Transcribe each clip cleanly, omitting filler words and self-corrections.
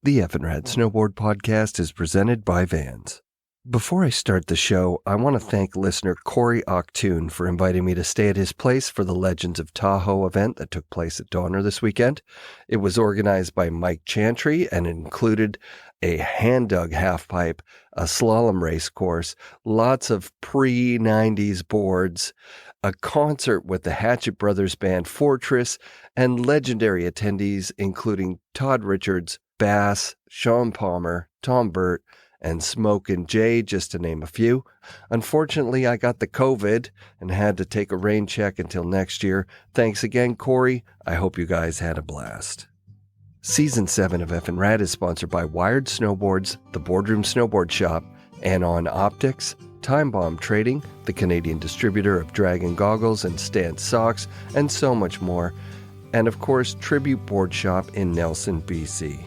The FNRad Snowboard Podcast is presented by Vans. Before I start the show, I want to thank listener Corey Octoon for inviting me to stay at his place for the Legends of Tahoe event that took place at Donner this weekend. It was organized by Mike Chantry and included a hand-dug halfpipe, a slalom race course, lots of pre-90s boards, a concert with the Hatchet Brothers band Fortress, and legendary attendees including Todd Richards, Bass, Sean Palmer, Tom Burt, and Smoke and Jay, just to name a few. Unfortunately, I got the COVID and had to take a rain check until next year. Thanks again, Corey. I hope you guys had a blast. Season 7 of FNRad is sponsored by Wired Snowboards, the Boardroom Snowboard Shop, Anon Optics, Time Bomb Trading, the Canadian distributor of Dragon goggles and Stance socks, and so much more. And of course, Tribute Board Shop in Nelson, BC.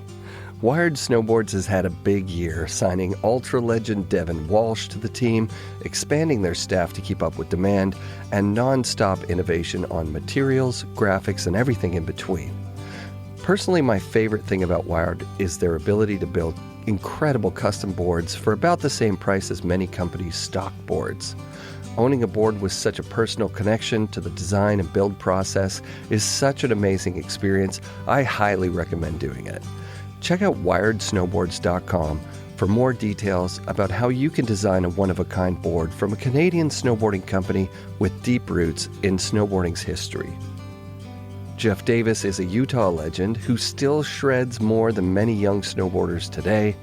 Wired Snowboards has had a big year, signing ultra legend Devin Walsh to the team, expanding their staff to keep up with demand, and non-stop innovation on materials, graphics, and everything in between. Personally, my favorite thing about Wired is their ability to build incredible custom boards for about the same price as many companies' stock boards. Owning a board with such a personal connection to the design and build process is such an amazing experience. I highly recommend doing it. Check out wiredsnowboards.com for more details about how you can design a one-of-a-kind board from a Canadian snowboarding company with deep roots in snowboarding's history. Jeff Davis is a Utah legend who still shreds more than many young snowboarders today.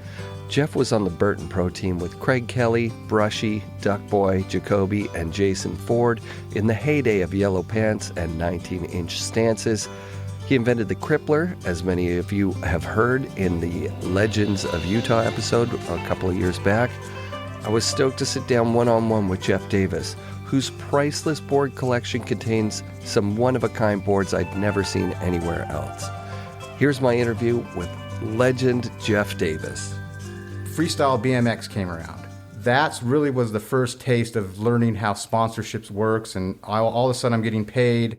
Jeff was on the Burton Pro team with Craig Kelly, Brushy, Duckboy, Jacoby, and Jason Ford in the heyday of yellow pants and 19-inch stances. He invented the Crippler, as many of you have heard in the Legends of Utah episode a couple of years back. I was stoked to sit down one-on-one with Jeff Davis, whose priceless board collection contains some one-of-a-kind boards I'd never seen anywhere else. Here's my interview with legend Jeff Davis. Freestyle BMX came around. That really was the first taste of learning how sponsorships works, and all of a sudden I'm getting paid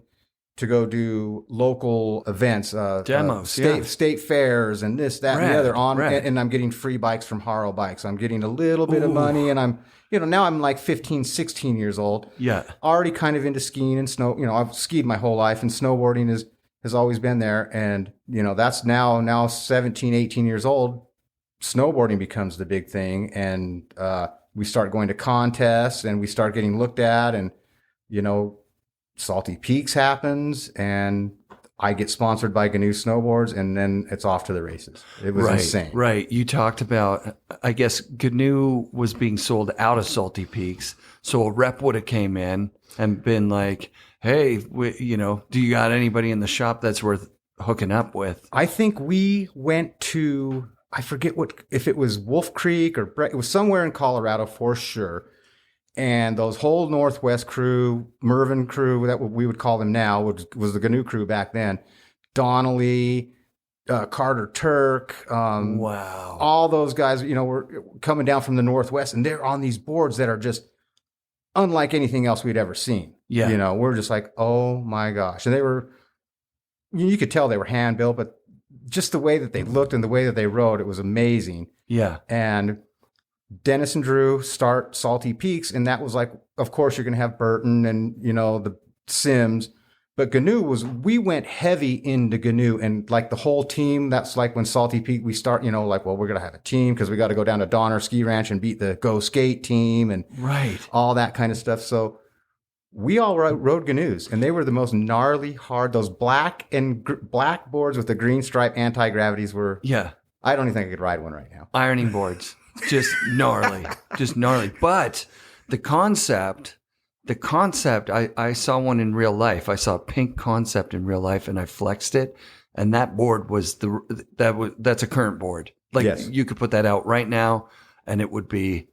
to go do local events, demos, state fairs, and this, that, and the other. Rad. And I'm getting free bikes from Haro Bikes. I'm getting a little bit of money, and I'm, now I'm like 15, 16 years old. Yeah. Already kind of into skiing and snow. I've skied my whole life, and snowboarding has always been there. And, that's now 17, 18 years old. Snowboarding becomes the big thing, and we start going to contests, and we start getting looked at, and, Salty Peaks happens, and I get sponsored by GNU Snowboards, and then it's off to the races. It was insane. Right. You talked about, I guess, GNU was being sold out of Salty Peaks, so a rep would have came in and been like, hey, do you got anybody in the shop that's worth hooking up with? I think we went to, I forget if it was Wolf Creek or it was somewhere in Colorado for sure. And those whole Northwest crew, Mervyn crew, that we would call them now, was the GNU crew back then. Donnelly, Carter Turk, wow, all those guys, were coming down from the Northwest, and they're on these boards that are just unlike anything else we'd ever seen. Yeah, we're just like, oh my gosh, and they were, you could tell they were hand built, but just the way that they looked and the way that they rode, it was amazing. Yeah, and Dennis and Drew start Salty Peaks, and that was like, of course, you're going to have Burton and, the Sims. But we went heavy into GNU, and like the whole team, that's like when Salty Peak, we start, we're going to have a team because we got to go down to Donner Ski Ranch and beat the Go Skate team and all that kind of stuff. So we all rode GNUs, and they were the most gnarly, hard, those black boards with the green stripe anti-gravities were. Yeah. I don't even think I could ride one right now. Ironing boards. Just gnarly. But the concept, I saw one in real life. I saw a pink concept in real life, and I flexed it. And that board was that's a current board. Like, yes. You could put that out right now, and it would be,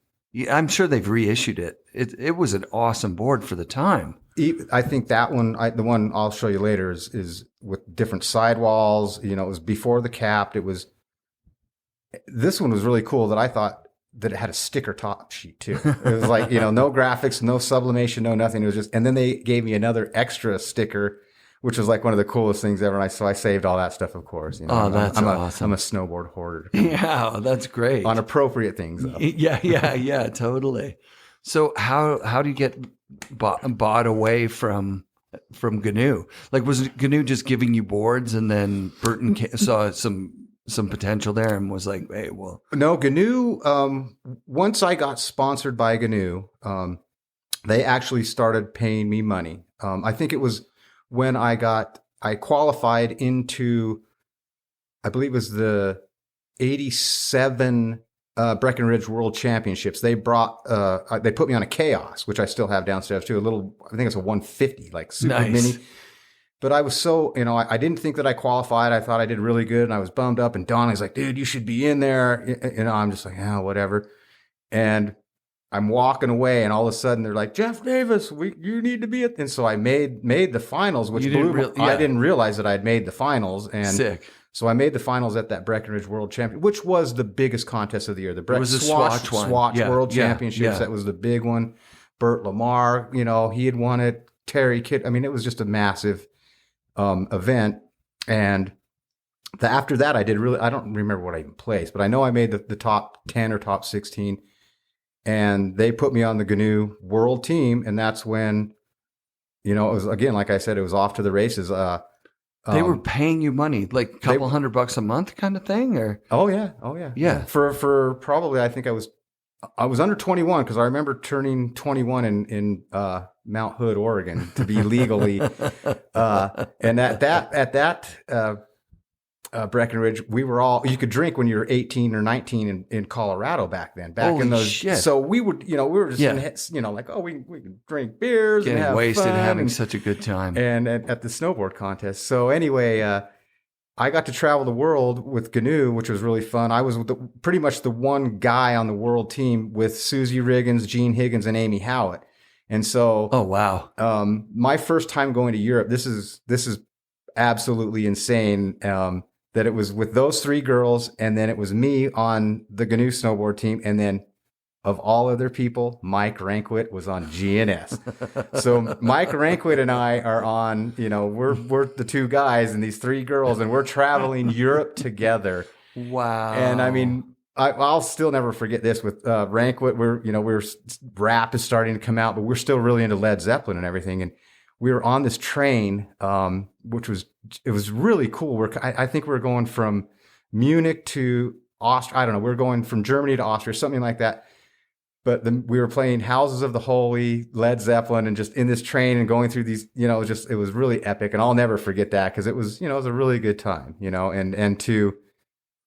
I'm sure they've reissued it. It was an awesome board for the time. I think that one, the one I'll show you later is with different sidewalls. It was before the capped. This one was really cool that I thought that it had a sticker top sheet too. It was like, no graphics, no sublimation, no nothing. It was just, and then they gave me another extra sticker which was like one of the coolest things ever. And so I saved all that stuff, of course. You know, that's awesome. I'm a snowboard hoarder. Yeah, that's great. On appropriate things, though. Yeah, totally. So how do you get bought away from GNU? Like, was GNU just giving you boards, and then Burton saw some potential there and was like, hey, well, no, GNU. Once I got sponsored by GNU, they actually started paying me money. I think it was when I qualified into, I believe it was the 87 Breckenridge World Championships. They put me on a Chaos, which I still have downstairs too. I think it's a 150, like super mini. But I was so, I didn't think that I qualified. I thought I did really good, and I was bummed up. And Donnie's like, dude, you should be in there. I'm just like, whatever. And I'm walking away, and all of a sudden they're like, Jeff Davis, you need to be at. And so I made the finals, which I didn't realize that I'd made the finals. And sick. So I made the finals at that Breckenridge World Champion, which was the biggest contest of the year. It was the Swatch World Championships. That was the big one. Burt Lamar, he had won it. Terry Kidd. I mean, it was just a massive event. And after that, I don't remember what I even placed, but I know I made the top 10 or top 16. And they put me on the GNU world team. And that's when, it was, again, like I said, it was off to the races. They were paying you money, like a couple $100 a month kind of thing, or? Oh yeah. Yeah. For probably, I think I was under 21, because I remember turning 21 in Mount Hood, Oregon, to be legally. And at that Breckenridge, you could drink when you were 18 or 19 in Colorado back then. Holy in those, shit. So we would, we were just, like, we could drink beers, getting and have wasted, fun, having such a good time, and at the snowboard contest. So anyway, I got to travel the world with GNU, which was really fun. I was pretty much the one guy on the world team with Susie Riggins, Gene Higgins, and Amy Howitt. And so, oh wow, my first time going to Europe, this is absolutely insane. That it was with those three girls, and then it was me on the GNU snowboard team, and then of all other people, Mike Rankwit was on GNS. So Mike Rankwit and I are on, we're the two guys and these three girls, and we're traveling Europe together. Wow. And I mean, I'll still never forget this with Rankwit. rap is starting to come out, but we're still really into Led Zeppelin and everything. And we were on this train, which was really cool. I think we were going from Munich to Austria. I don't know. We were going from Germany to Austria, something like that. But we were playing Houses of the Holy, Led Zeppelin, and just in this train and going through these, it was really epic. And I'll never forget that, because it was, it was a really good time, and to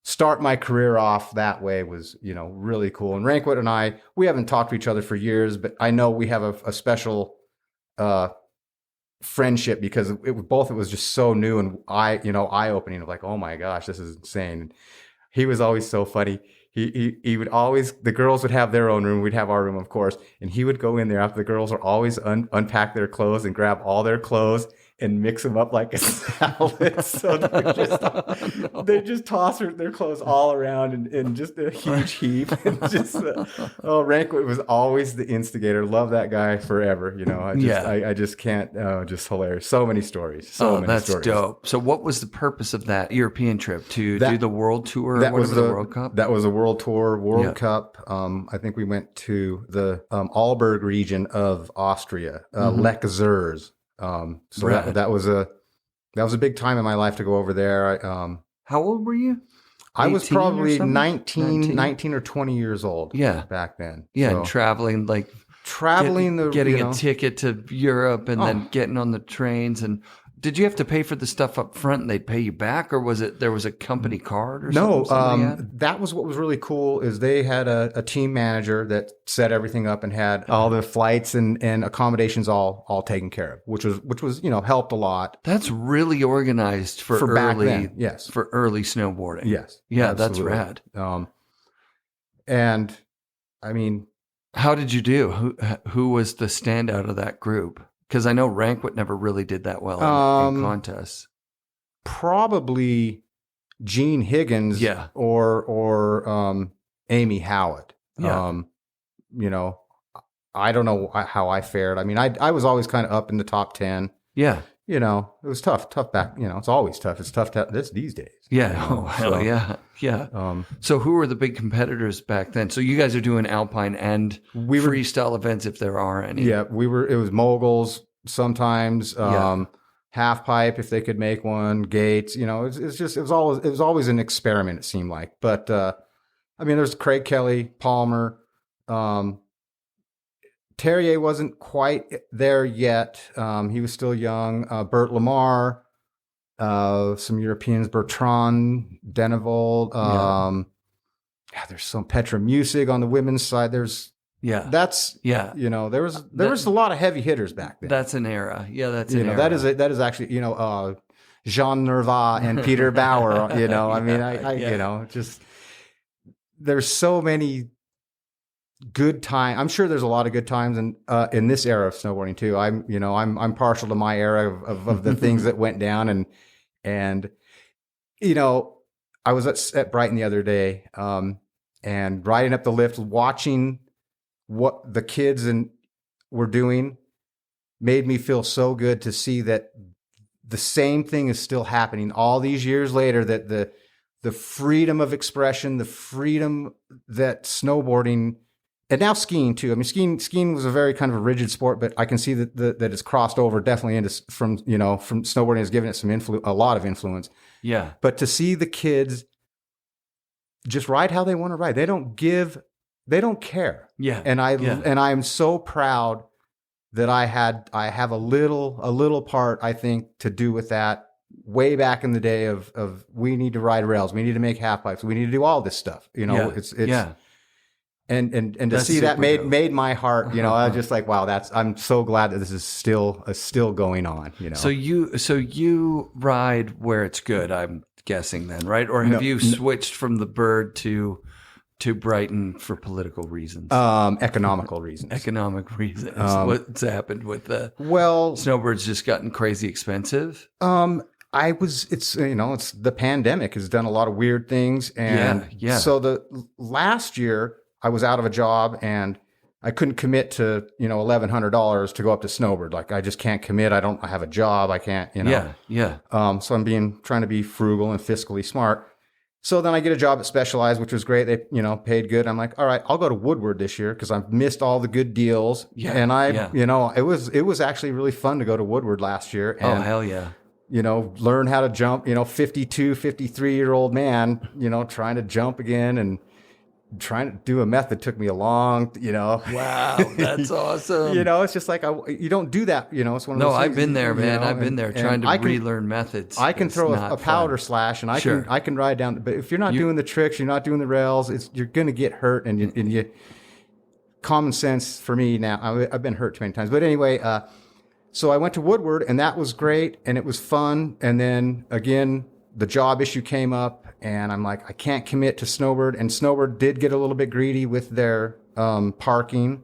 start my career off that way was, really cool. And Rankwit and I, we haven't talked to each other for years, but I know we have a special, friendship, because it was just so new and eye-opening, of like, oh my gosh, this is insane. And he was always so funny. He would always, the girls would have their own room, we'd have our room, of course, and he would go in there after the girls would always unpack their clothes and grab all their clothes and mix them up like a salad. So they just toss their clothes all around in just a huge heap. And just Rankwit was always the instigator. Love that guy forever. I just can't. Just hilarious. So many stories. That's dope. So what was the purpose of that European trip? To do the world tour? That was the World Cup. That was a world tour, World Cup. I think we went to the Alberg region of Austria, Lech Zurz. That was a big time in my life to go over there. How old were you? I was probably 19 or 20 years old. Yeah. Back then. Yeah. So, and traveling, getting a ticket to Europe and then getting on the trains. And did you have to pay for the stuff up front and they'd pay you back, or there was a company card or something? No, that was what was really cool, is they had a team manager that set everything up and had all the flights and accommodations all taken care of, which was helped a lot. That's really organized for early, back then, yes. For early snowboarding. Yes. Yeah, absolutely. That's rad. And I mean, how did you do? Who was the standout of that group? Because I know Rankwit never really did that well in contests. Probably Gene Higgins, or Amy Howitt. Yeah. I don't know how I fared. I mean, I was always kind of up in the top 10. Yeah. you know, it was tough back. You know, it's always tough. It's tough these days. Yeah. Oh, hell yeah. Yeah. So who were the big competitors back then? So you guys are doing alpine and freestyle events if there are any. Yeah, it was moguls sometimes, half pipe if they could make one, gates, you know, it was always an experiment, it seemed like. But I mean, there's Craig Kelly, Palmer, Terrier wasn't quite there yet. He was still young. Bert Lamar, some Europeans, Bertrand Deneville. There's some Petra Musig on the women's side. You know, there was a lot of heavy hitters back then. That's an era. Yeah, that's an era. That is actually, you know, Jean Nerva and Peter Bauer. You know, I mean, you know, just there's so many good time. I'm sure there's a lot of good times in this era of snowboarding too. I'm partial to my era of the things that went down and you know, I was at Brighton the other day and riding up the lift, watching what the kids were doing made me feel so good to see that the same thing is still happening all these years later, that the freedom of expression, the freedom that snowboarding and now skiing too. I mean, skiing was a very kind of a rigid sport, but I can see that it's crossed over definitely into from snowboarding has given it a lot of influence. Yeah. But to see the kids just ride how they want to ride, they don't care. Yeah. And I'm so proud that I have a little part, I think, to do with that way back in the day of we need to ride rails, we need to make half pipes, we need to do all this stuff. You know, it's And to that's see that made my heart, you know, I was just like, wow, I'm so glad that this is still going on, you know. So you ride where it's good, I'm guessing then, right? Or have you switched from the Bird to Brighton for political reasons? Economical reasons. Economic reasons. What's happened with snowboards just gotten crazy expensive? It's the pandemic has done a lot of weird things. And so the last year I was out of a job and I couldn't commit to, $1,100 to go up to Snowboard. Like I just can't commit. I have a job. I can't, so I'm trying to be frugal and fiscally smart. So then I get a job at Specialized, which was great. They, paid good. I'm like, all right, I'll go to Woodward this year because I've missed all the good deals. Yeah. And it was actually really fun to go to Woodward last year. And, oh, hell yeah. Learn how to jump, 52, 53-year-old man, trying to jump again and trying to do a method took me a long, Wow, that's awesome. It's just like, you don't do that, it's one of those things. I've been there, man. I've been there trying to relearn methods. I can throw a powder slash and I can ride down, but if you're not doing the tricks, you're not doing the rails, you're going to get hurt and you common sense for me now, I've been hurt too many times. But anyway, so I went to Woodward and that was great and it was fun. And then again, the job issue came up and I'm like, I can't commit to Snowboard. And Snowboard did get a little bit greedy with their parking.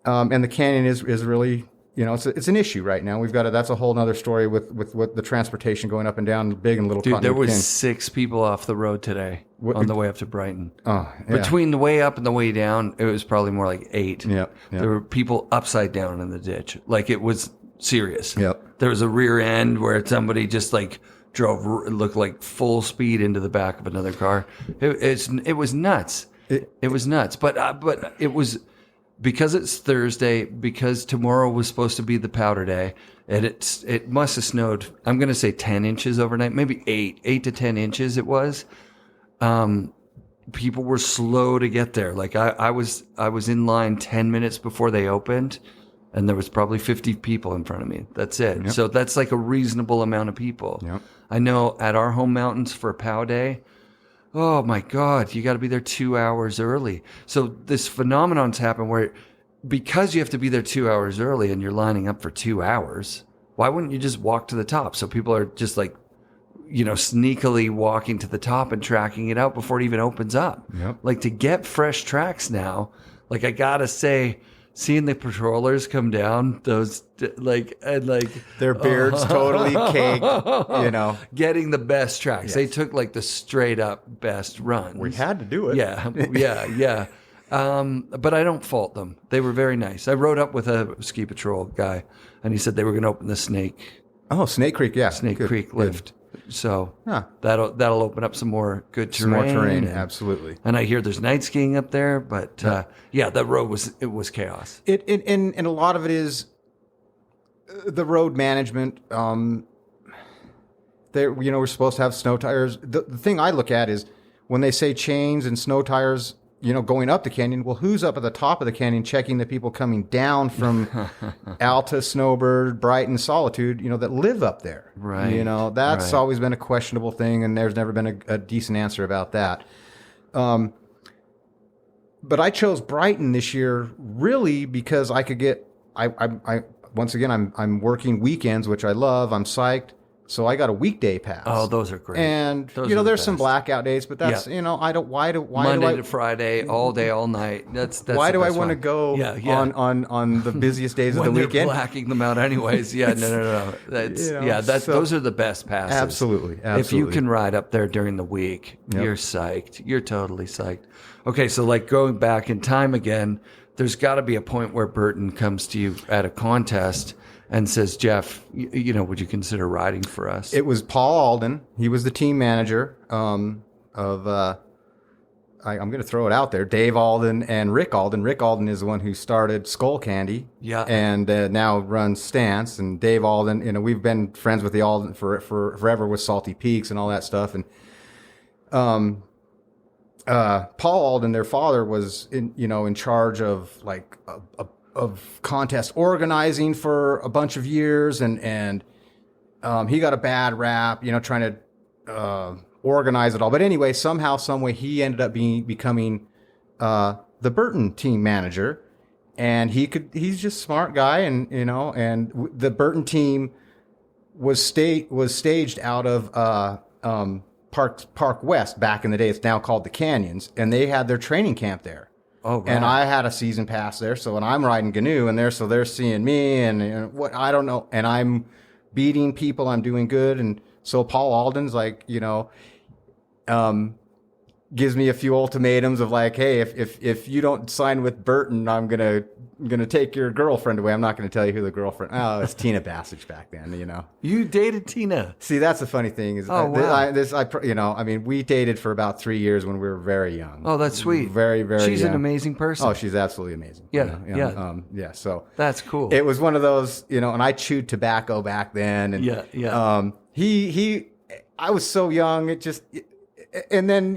And the canyon is really, it's an issue right now. That's a whole nother story with what the transportation going up and down Big and Little Dude, Cottonwood there was Canyon. 6 people off the road today on the way up to Brighton. Oh, yeah. Between the way up and the way down, it was probably more like 8. Yep. There were people upside down in the ditch. Like it was serious. Yep. There was a rear end where somebody just like looked like full speed into the back of another car. It was nuts. It was nuts. But it was because it's Thursday, because tomorrow was supposed to be the powder day, and it must have snowed. I'm going to say 10 inches overnight, maybe 8 to 10 inches. It was. People were slow to get there. Like I was in line 10 minutes before they opened. And there was probably 50 people in front of me. That's it. Yep. So that's like a reasonable amount of people. Yep. I know at our home mountains for a POW day, oh my God, you got to be there 2 hours early. So this phenomenon's happened where because you have to be there 2 hours early and you're lining up for 2 hours, why wouldn't you just walk to the top? So people are just like, sneakily walking to the top and tracking it out before it even opens up. Yep. Like to get fresh tracks now, like I got to say, seeing the patrollers come down, those their beards totally caked, getting the best tracks. Yes. They took like the straight up best run. We had to do it. Yeah. But I don't fault them. They were very nice. I rode up with a ski patrol guy, and he said they were going to open the Snake Creek, yeah. Creek lift. So Huh. that'll open up some more good terrain. Some more terrain, and, absolutely. And I hear there's night skiing up there, but that road was chaos. And a lot of it is the road management. We're supposed to have snow tires. The thing I look at is when they say chains and snow tires, going up the canyon. Well, who's up at the top of the canyon checking the people coming down from Alta, Snowbird, Brighton, Solitude, that live up there? Right. That's always been a questionable thing, and there's never been a decent answer about that. But I chose Brighton this year really because I could get. I once again I'm working weekends, which I love. I'm psyched. So I got a weekday pass. Oh, those are great. And there's some blackout days, but that's Monday to Friday, all day, all night. That's why do I want to one. go on the busiest days of the weekend? They're blacking them out anyways. Yeah, no. Those are the best passes. Absolutely. If you can ride up there during the week, you're psyched. You're totally psyched. Okay, so like going back in time again, there's got to be a point where Burton comes to you at a contest and says, Jeff, would you consider riding for us? It was Paul Alden. He was the team manager of, I'm going to throw it out there, Dave Alden and Rick Alden. Rick Alden is the one who started Skull Candy and now runs Stance. And Dave Alden, we've been friends with the Alden for forever with Salty Peaks and all that stuff. And Paul Alden, their father, was in charge of like of contest organizing for a bunch of years, and he got a bad rap, trying to organize it all. But anyway, somehow, some way, he ended up becoming the Burton team manager, and he's just a smart guy, and the Burton team was staged out of Park West back in the day. It's now called the Canyons, and they had their training camp there. Oh, right. And I had a season pass there, so when I'm riding GNU and they're seeing me, and what I don't know, and I'm beating people, I'm doing good, and so Paul Alden's like, gives me a few ultimatums of like, hey, if you don't sign with Burton, I'm gonna take your girlfriend away. I'm not gonna tell you who the girlfriend. Oh, it's Tina Bassage back then. You dated Tina. See, that's the funny thing is, we dated for about 3 years when we were very young. Oh, that's sweet. Very, very. She's young. an amazing person. Oh, she's absolutely amazing. Yeah. So that's cool. It was one of those, and I chewed tobacco back then, and I was so young. And then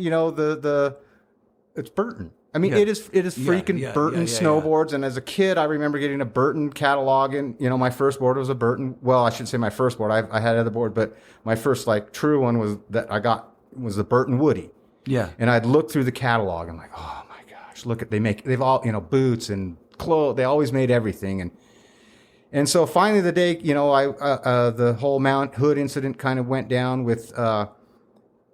it's Burton. I mean, it is freaking Burton snowboards. And as a kid, I remember getting a Burton catalog, and my first board was a Burton. Well, I should say my first board. I had other board, but my first true one was the Burton Woody. Yeah. And I'd look through the catalog. I'm like, oh my gosh, they've all boots and clothes. They always made everything. And so finally the day the whole Mount Hood incident kind of went down with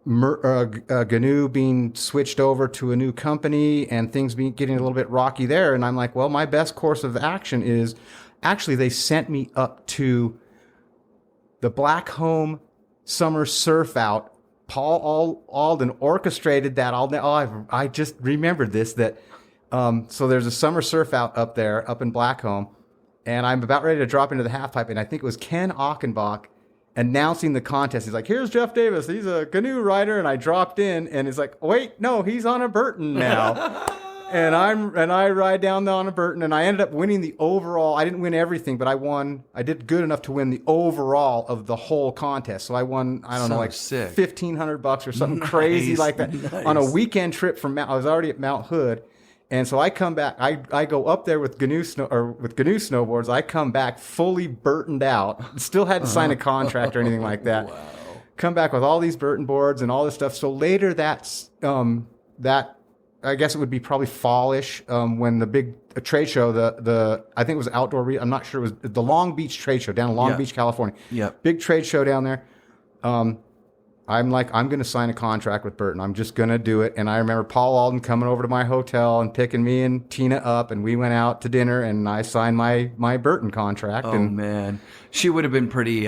GNU being switched over to a new company and things getting a little bit rocky there. And I'm like, well, my best course of action is actually they sent me up to the Blackcomb Summer Surf Out. Paul Alden orchestrated that. I just remembered this, that so there's a summer surf out up there, up in Blackcomb, and I'm about ready to drop into the halfpipe, and I think it was Ken Achenbach announcing the contest. He's like, here's Jeff Davis. He's a canoe rider. And I dropped in, and it's like, wait, no, he's on a Burton now. and I ride down on a Burton, and I ended up winning the overall. I didn't win everything, but I did good enough to win the overall of the whole contest. So I won, I don't know, like $1,500 or something crazy like that on a weekend trip from I was already at Mount Hood. And so I come back, I go up there with GNU snowboards. I come back fully Burtoned out. Still hadn't signed a contract or anything like that. Wow. Come back with all these Burton boards and all this stuff. So later that I guess it would be probably fallish when the big trade show, I think it was outdoor. I'm not sure. It was the Long Beach trade show down in Long Beach, California. Yeah, big trade show down there. I'm like, I'm going to sign a contract with Burton. I'm just going to do it. And I remember Paul Alden coming over to my hotel and picking me and Tina up, and we went out to dinner, and I signed my Burton contract. Oh, man. She would have been pretty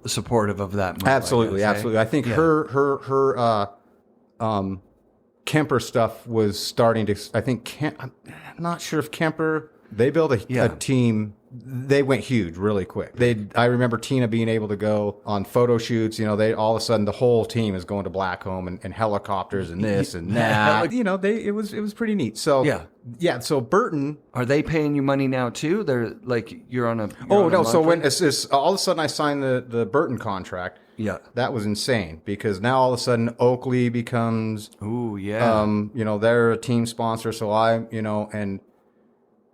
supportive of that move. Absolutely, absolutely. I think her Kemper stuff was starting to, I think, I'm not sure if Kemper, they built a team. They went huge really quick. I remember Tina being able to go on photo shoots. They all of a sudden the whole team is going to Blackcomb and helicopters and this and that. It was pretty neat. So yeah. So Burton, are they paying you money now too? They're like you're on a. So when it's all of a sudden I signed the Burton contract. Yeah, that was insane because now all of a sudden Oakley becomes. Ooh yeah. They're a team sponsor, so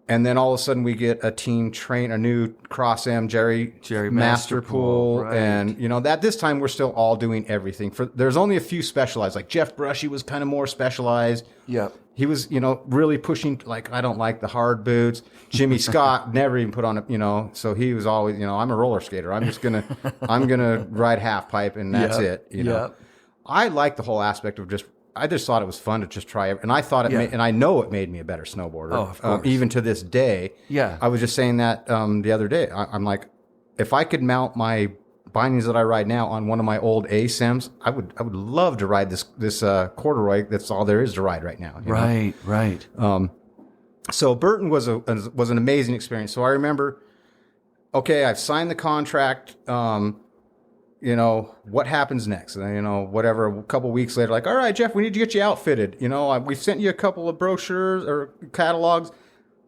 And then all of a sudden we get a new Cross M Jerry Masterpool. Right. And, at this time we're still all doing everything. There's only a few specialized, like Jeff Brushy was kind of more specialized. Yeah. He was, really pushing, like, I don't like the hard boots. Jimmy Scott never even put on so he was always, I'm a roller skater. I'm going to ride half pipe and that's it. I like the whole aspect of I just thought it was fun to just try it. And I thought and I know it made me a better snowboarder. Oh, of course. Even to this day. Yeah. I was just saying that the other day. I'm like, if I could mount my bindings that I ride now on one of my old A-Sims, I would love to ride this corduroy. That's all there is to ride right now. Right. So Burton was an amazing experience. So I remember, okay, I've signed the contract. What happens next? And whatever, a couple weeks later, like, all right, Jeff, we need to get you outfitted. We've sent you a couple of brochures or catalogs.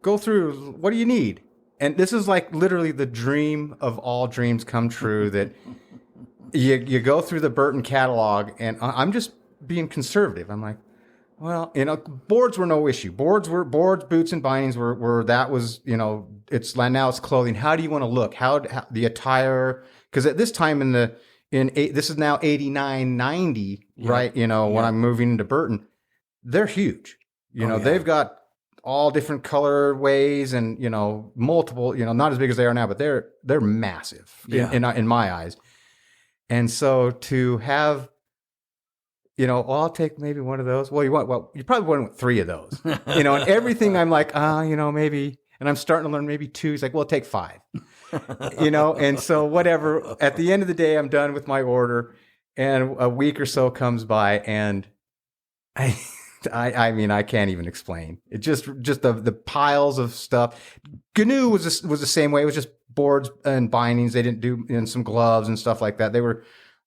Go through. What do you need? And this is like literally the dream of all dreams come true that you go through the Burton catalog, and I'm just being conservative. I'm like, well, boards were no issue. Boards, boots, and bindings were that was, now it's clothing. How do you want to look? How the attire? Because at this time this is now 89, 90, right? When I'm moving into Burton, they're huge. They've got all different color ways and, multiple, not as big as they are now, but they're massive in my eyes. And so to have, I'll take maybe one of those. Well, you probably want 3 of those, and everything I'm like, maybe, and I'm starting to learn maybe 2. He's like, well, take 5. And so whatever, at the end of the day, I'm done with my order and a week or so comes by and I can't even explain it. Just the piles of stuff. GNU was the same way. It was just boards and bindings. They didn't do some gloves and stuff like that. They were,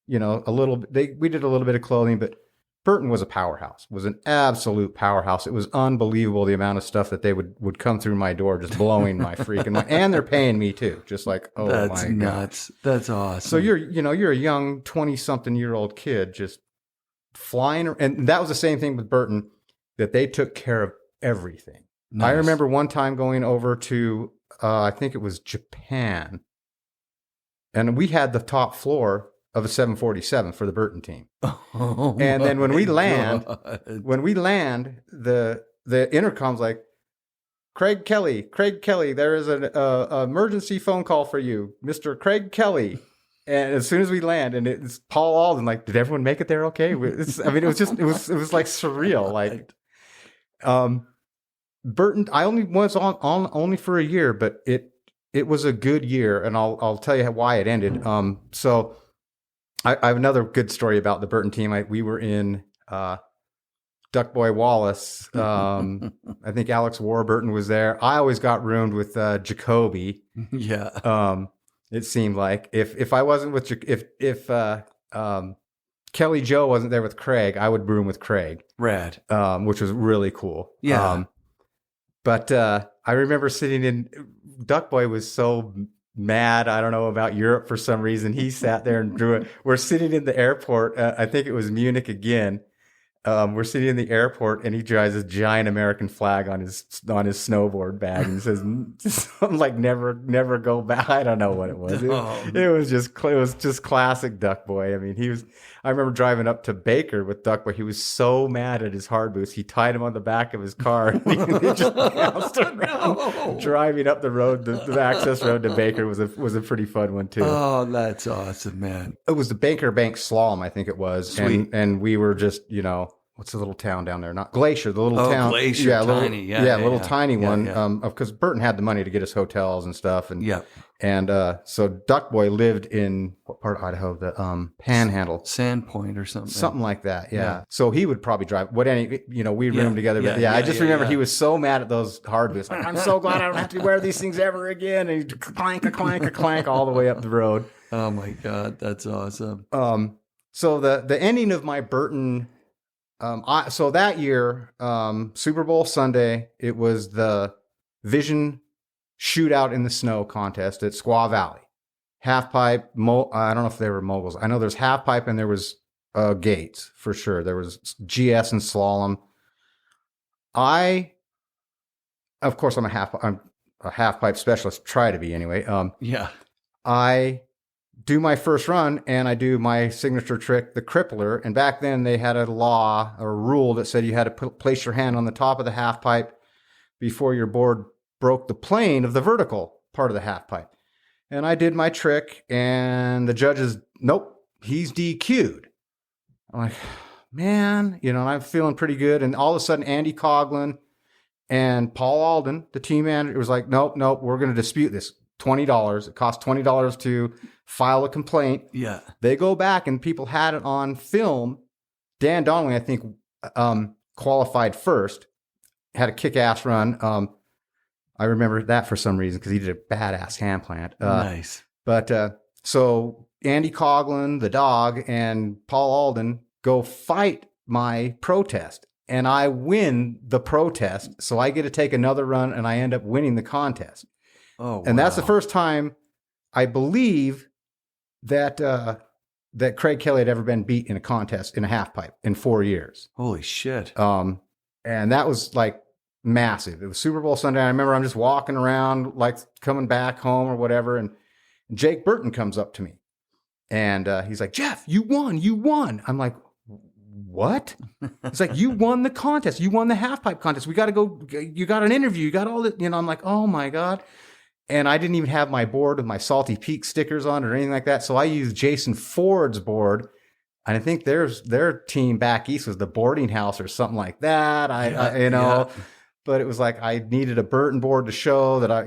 we did a little bit of clothing, but Burton was a powerhouse, was an absolute powerhouse. It was unbelievable the amount of stuff that they would come through my door, just blowing my freaking mind. And they're paying me too. Just like, oh that's my nuts. God. That's awesome. So you're a young 20-something-year-old kid just flying. And that was the same thing with Burton, that they took care of everything. Nice. I remember one time going over to, I think it was Japan, and we had the top floor of a 747 for the Burton team. Oh, and then when we land, the intercom's like, Craig Kelly, there is an emergency phone call for you, Mr. Craig Kelly. And as soon as we land, and it's Paul Alden, like, did everyone make it there okay? It was like surreal. Like, Burton, I only was on only for a year, but it was a good year, and I'll tell you why it ended. So I have another good story about the Burton team. We were in Duckboy Wallace. I think Alex Warburton was there. I always got roomed with Jacoby. Yeah. It seemed like if I wasn't with if Kelly Joe wasn't there with Craig, I would room with Craig. Rad. Which was really cool. Yeah. But I remember sitting in. Duckboy was so mad, I don't know, about Europe for some reason. He sat there and drew it. We're sitting in the airport. I think it was Munich again. We're sitting in the airport, and he drives this giant American flag on his snowboard bag and says something like "never go back." I don't know what it was. It was just classic Duckboy. I mean, I remember driving up to Baker with Duckboy. He was so mad at his hard boots. He tied him on the back of his car. And he just bounced around, driving up the road. The access road to Baker was a pretty fun one too. Oh, that's awesome, man. It was the Baker Bank Slalom, I think it was. Sweet. And we were just, what's the little town down there? Not Glacier, the little town. Glacier, tiny. Little tiny one. Because Burton had the money to get us hotels and stuff. And so Duck Boy lived in what part of Idaho? The Panhandle, Sandpoint or something like that. Yeah. So he would probably drive. We roomed together. But I just remember he was so mad at those hard boots. Like, I'm so glad I don't have to wear these things ever again. And he'd clank all the way up the road. Oh my God, that's awesome. So the ending of my Burton. So that year, Super Bowl Sunday, it was the Vision Shootout in the Snow contest at Squaw Valley. Halfpipe, I don't know if they were moguls. I know there's halfpipe and there was gates for sure. There was GS and slalom. Of course, I'm a halfpipe specialist. Try to be anyway. I do my first run and I do my signature trick, the Crippler. And back then they had a law or a rule that said you had to place your hand on the top of the half pipe before your board broke the plane of the vertical part of the half pipe. And I did my trick and the judges, nope, he's DQ'd. I'm like, man, and I'm feeling pretty good. And all of a sudden Andy Coughlin and Paul Alden, the team manager, was like, nope, we're going to dispute this. $20. It costs $20 to file a complaint. Yeah. They go back and people had it on film. Dan Donnelly, I think, qualified first, had a kick-ass run. I remember that for some reason because he did a badass hand plant. Nice. But so Andy Coughlin, the dog, and Paul Alden go fight my protest. And I win the protest. So I get to take another run and I end up winning the contest. Oh, and that's the first time I believe that Craig Kelly had ever been beat in a contest in a half pipe in 4 years. Holy shit. And that was like massive. It was Super Bowl Sunday. I remember I'm just walking around, like coming back home or whatever. And Jake Burton comes up to me and he's like, Jeff, you won. I'm like, what? It's like, you won the contest. You won the half pipe contest. We got to go. You got an interview. You got all that. I'm like, oh my God. And I didn't even have my board with my Salty Peak stickers on it or anything like that. So I used Jason Ford's board. And I think their team back east was the Boarding House or something like that. But it was like I needed a Burton board to show that I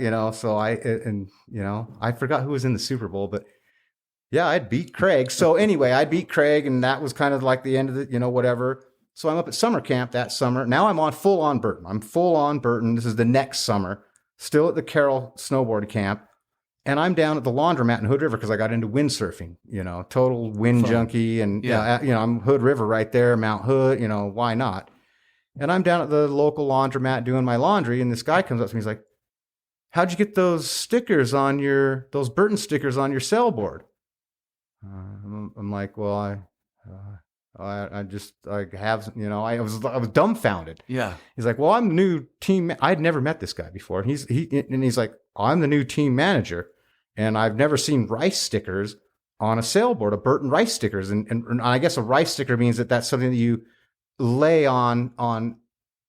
forgot who was in the Super Bowl, but yeah, I'd beat Craig. So anyway, I beat Craig and that was kind of like the end of the, whatever. So I'm up at summer camp that summer. Now I'm full on Burton. This is the next summer. Still at the Carroll snowboard camp. And I'm down at the laundromat in Hood River because I got into windsurfing, total wind junkie. And, I'm Hood River right there, Mount Hood, why not? And I'm down at the local laundromat doing my laundry. And this guy comes up to me. He's like, how'd you get those Burton stickers on your sailboard? I'm like, well, I was dumbfounded. Yeah. He's like, well, I'm the new team. I'd never met this guy before. And he's like, I'm the new team manager and I've never seen rice stickers on a sailboard, a Burton rice stickers. And I guess a rice sticker means that's something that you lay on and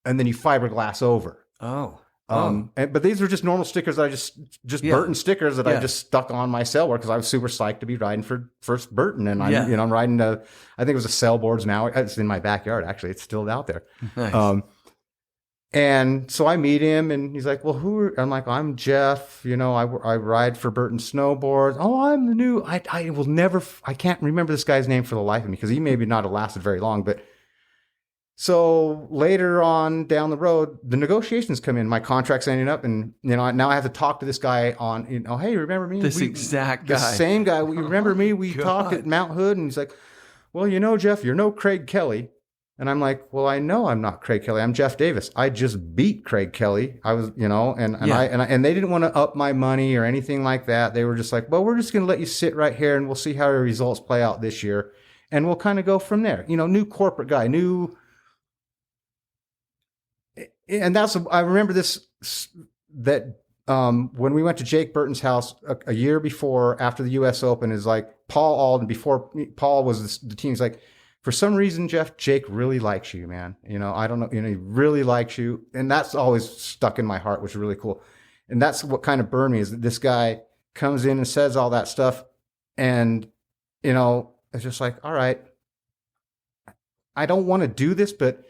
then you fiberglass over. Oh. But these were just normal stickers that I just Burton stickers that I just stuck on my sailboard because I was super psyched to be riding for first Burton. And I'm riding I think it was a Sailboards now. It's in my backyard. Actually, it's still out there. Nice. And so I meet him and he's like, well, I'm like, I'm Jeff, I ride for Burton Snowboards. Oh, I'm the new, I can't remember this guy's name for the life of me because he maybe not have lasted very long, but so later on down the road, the negotiations come in. My contract's ending up, and now I have to talk to this guy on. Hey, remember me? Exact guy, the same guy. You remember me? We talked at Mount Hood, and he's like, "Well, Jeff, you're no Craig Kelly." And I'm like, "Well, I know I'm not Craig Kelly. I'm Jeff Davis. I just beat Craig Kelly. I was, and they didn't want to up my money or anything like that. They were just like, well, we're just going to let you sit right here, and we'll see how your results play out this year, and we'll kind of go from there. New corporate guy, new." And I remember when we went to Jake Burton's house a year before, after the U.S. Open, is like Paul Alden, before Paul was the team's like, for some reason, Jeff, Jake really likes you, man. I don't know, he really likes you. And that's always stuck in my heart, which is really cool. And that's what kind of burned me is that this guy comes in and says all that stuff. And, it's just like, all right. I don't want to do this, but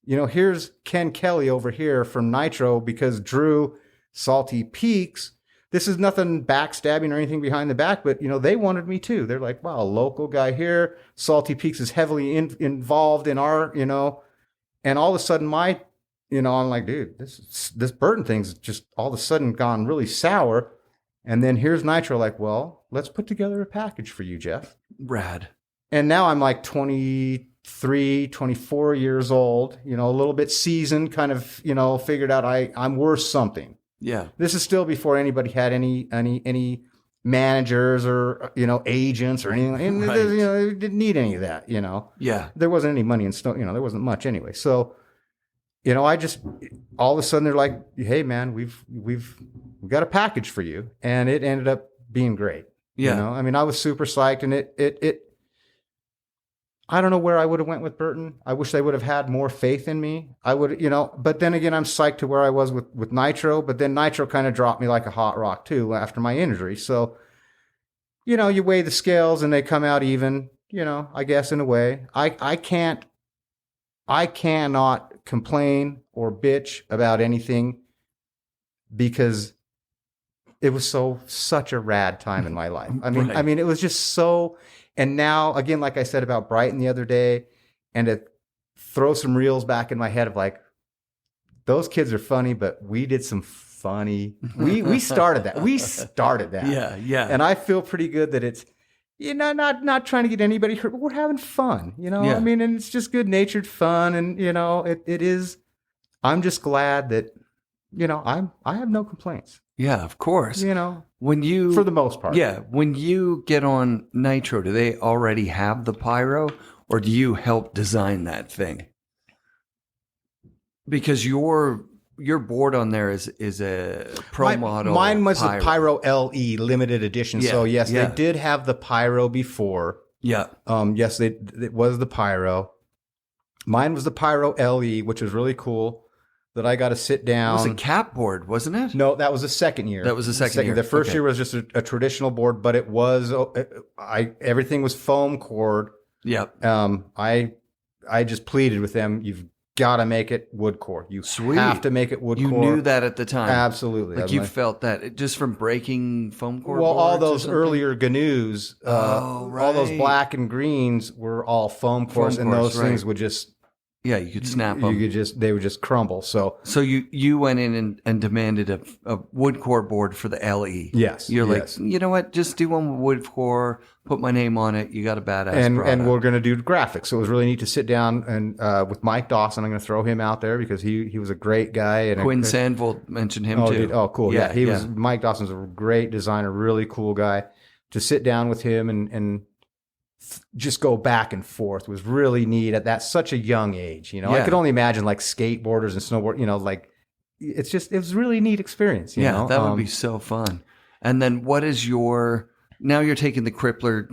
here's Ken Kelly over here from Nitro because Drew, Salty Peaks. This is nothing backstabbing or anything behind the back, but they wanted me too. They're like, wow, a local guy here. Salty Peaks is heavily involved in our, and all of a sudden I'm like, dude, this Burton thing's just all of a sudden gone really sour. And then here's Nitro like, well, let's put together a package for you, Jeff. Rad. And now I'm like 23, 24 years old, a little bit seasoned, kind of, figured out I'm worth something. Yeah. This is still before anybody had any managers or, agents or anything. And Right. they didn't need any of that, Yeah. There wasn't any money in snow, there wasn't much anyway. So, I just, all of a sudden they're like, hey man, we've got a package for you. And it ended up being great. Yeah. I mean, I was super psyched, and it I don't know where I would have went with Burton. I wish they would have had more faith in me. I would, but then again, I'm psyched to where I was with Nitro, but then Nitro kind of dropped me like a hot rock too after my injury. So, you weigh the scales and they come out even, I guess in a way. I cannot complain or bitch about anything because it was such a rad time in my life. Right. I mean, it was just so. And now, again, like I said about Brighton the other day, and to throw some reels back in my head of like, those kids are funny, but we did some funny. We started that. We started that. Yeah. Yeah. And I feel pretty good that it's, not trying to get anybody hurt, but we're having fun. Yeah. I mean, and it's just good natured fun, and it is. I'm just glad that, I have no complaints. Yeah, of course. When you, for the most part. Yeah. When you get on Nitro, do they already have the pyro, or do you help design that thing? Because your board on there is a pro model. Mine was a Pyro LE limited edition. Yeah, So yes, yeah. they did have the Pyro before. Yeah. Yes, it was the Pyro. Mine was the Pyro LE, which was really cool. That I got to sit It down. was a cap board, wasn't it? No, that was the second year. That was the second year. The first Okay. year was just a traditional board, but it was everything was foam cord. Yeah. I just pleaded with them. You've got to make it wood core. You Sweet. have to make it wood You core. knew that at the time. Absolutely. Like you felt that just from breaking foam core Well, all boards or those something? earlier GNUs, all those right. black and greens were all foam cores, and cores, those things right. would just Yeah, you could snap them. they would just crumble. So you went in and demanded a wood core board for the LE. yes, You're yes. like, you know what? Just do one with wood core. Put my name on it. You got a badass and product. we're going to do graphics. So it was really neat to sit down and with Mike Dawson. I'm going to throw him out there because he was a great guy. And Quinn Sandvold mentioned him too. Cool. Yeah, he was. Mike Dawson's a great designer, really cool guy. To sit down with him and just go back and forth was really neat at that such a young age. I Yeah. could only imagine like skateboarders and snowboard. Like it was a really neat experience. You know? That would be so fun. And then what is now you're taking the Crippler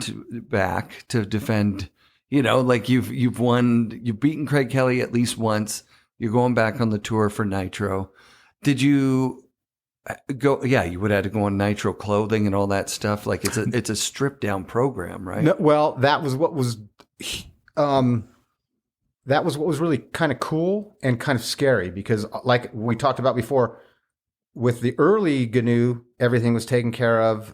back to defend, like you've beaten Craig Kelly at least once. You're going back on the tour for Nitro. Did you go? Yeah, you would have to go on Nitro clothing and all that stuff. Like it's a stripped down program, right? No, well, that was what was really kind of cool and kind of scary because, like we talked about before, with the early GNU, everything was taken care of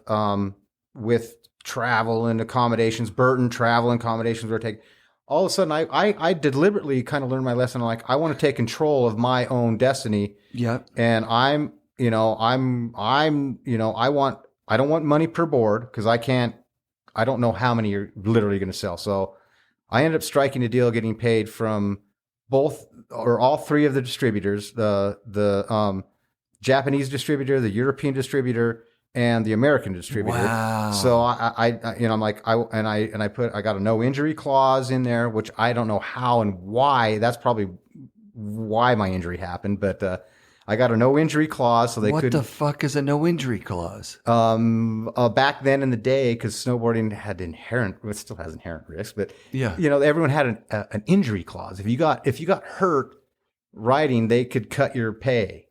with travel and accommodations. Burton travel and accommodations were taken. All of a sudden, I deliberately kind of learned my lesson. Like I want to take control of my own destiny. Yeah, and I don't want money per board because I don't know how many you're literally going to sell. So I ended up striking a deal, getting paid from all three of the distributors, the Japanese distributor, the European distributor, and the American distributor. Wow. So I got a no injury clause in there, which I don't know how and why. That's probably why my injury happened, but I got a no injury clause, so they what could. the fuck is a no injury clause? Back then in the day, because snowboarding had it still has inherent risk, but Yeah. everyone had an injury clause. If you got hurt riding, they could cut your pay.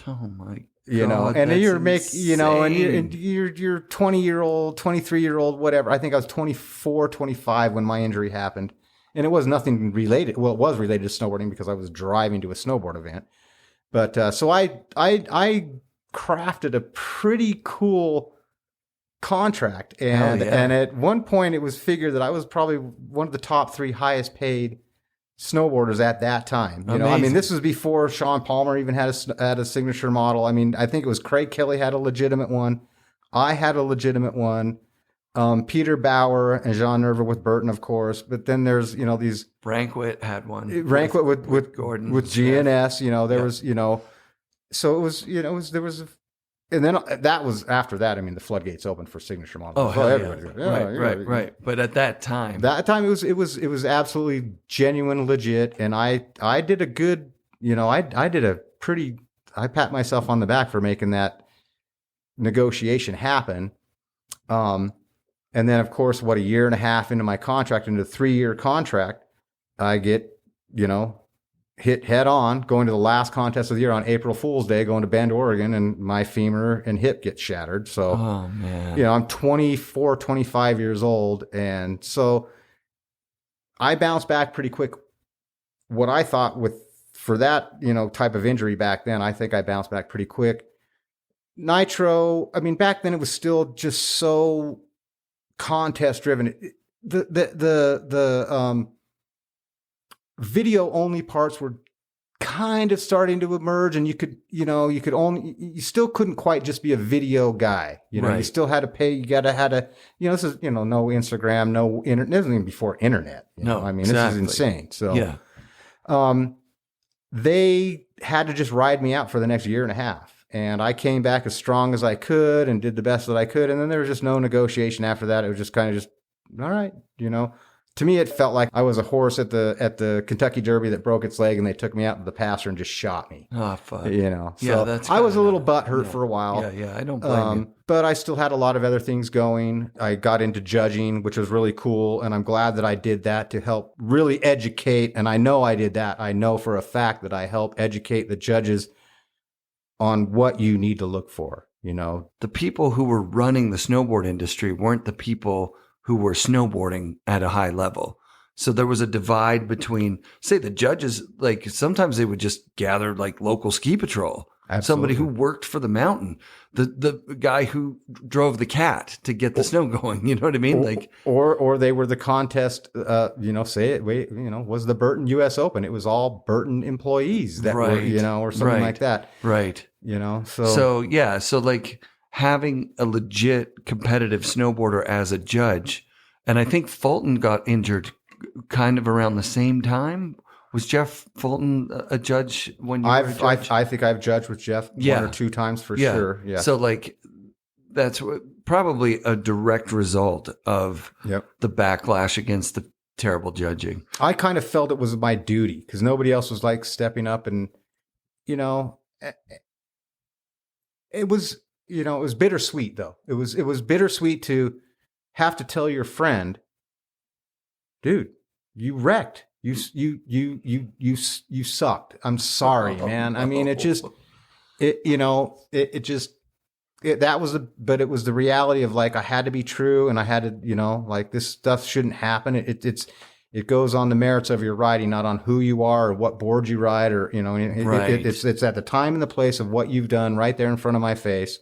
Oh my. And then that's you're insane. you're 20-year-old, 23-year-old, whatever. I think I was 24, 25 when my injury happened. And it was nothing related. Well, it was related to snowboarding because I was driving to a snowboard event. But so I crafted a pretty cool contract. And at one point it was figured that I was probably one of the top 3 highest paid snowboarders at that time. You know, I mean, this was before Sean Palmer even had a signature model. I mean, I think it was Craig Kelly had a legitimate one. I had a legitimate one. Peter Bauer and Jean Nerva with Burton, of course. But then there's, you know, these Rankwit had one. Rankwit with Gordon, with GNS. You know, there was, you know, so it was, you know, there was. And then that was after that. I mean, the floodgates opened for signature models. Oh, right. But at that time, it was absolutely genuine, legit. And I did a good, you know, I pat myself on the back for making that negotiation happen. And then, of course, a year and a half into my contract, into a 3-year contract, I get, you know, hit head on going to the last contest of the year on April Fool's Day, going to Bend, Oregon, and my femur and hip get shattered. So, oh man, you know, I'm 24, 25 years old. And so I bounced back pretty quick. What I thought for that, you know, type of injury back then, I think I bounced back pretty quick. Nitro, I mean, back then it was still just so contest driven. The video only parts were kind of starting to emerge, and you still couldn't quite just be a video guy. You know, you still had to pay. You had to, you know, this is, you know, no Instagram, no internet. This isn't even before internet. You know? I mean, exactly. This is insane. So, yeah. They had to just ride me out for the next year and a half. And I came back as strong as I could and did the best that I could. And then there was just no negotiation after that. It was just kind of just, all right, you know. To me, it felt like I was a horse at the Kentucky Derby that broke its leg, and they took me out to the pasture and just shot me. Oh, fuck. You know, so yeah, I was a little butthurt for a while. Yeah, I don't blame you. But I still had a lot of other things going. I got into judging, which was really cool, and I'm glad that I did that to help really educate. And I know I did that. I know for a fact that I helped educate the judges on what you need to look for. You know, the people who were running the snowboard industry weren't the people who were snowboarding at a high level. So there was a divide between, say, the judges. Like sometimes they would just gather like local ski patrol, somebody who worked for the mountain, the guy who drove the cat to get the snow going. You know what I mean? Or they were the contest. You know, was the Burton U.S. Open? It was all Burton employees that were, you know, or something like that. Right. You know. So like having a legit competitive snowboarder as a judge. And I think Fulton got injured kind of around the same time. Was Jeff Fulton a judge when you were a judge? I think I've judged with Jeff 1 or 2 times for sure. Yeah. So like that's probably a direct result of the backlash against the terrible judging. I kind of felt it was my duty because nobody else was like stepping up, and you know, it was, you know, it was bittersweet though. It was bittersweet to have to tell your friend, dude, you wrecked. You sucked. I'm sorry, man. I mean, it was the reality of like, I had to be true, and I had to, you know, like this stuff shouldn't happen. It goes on the merits of your riding, not on who you are or what board you ride, or, you know, it's at the time and the place of what you've done right there in front of my face,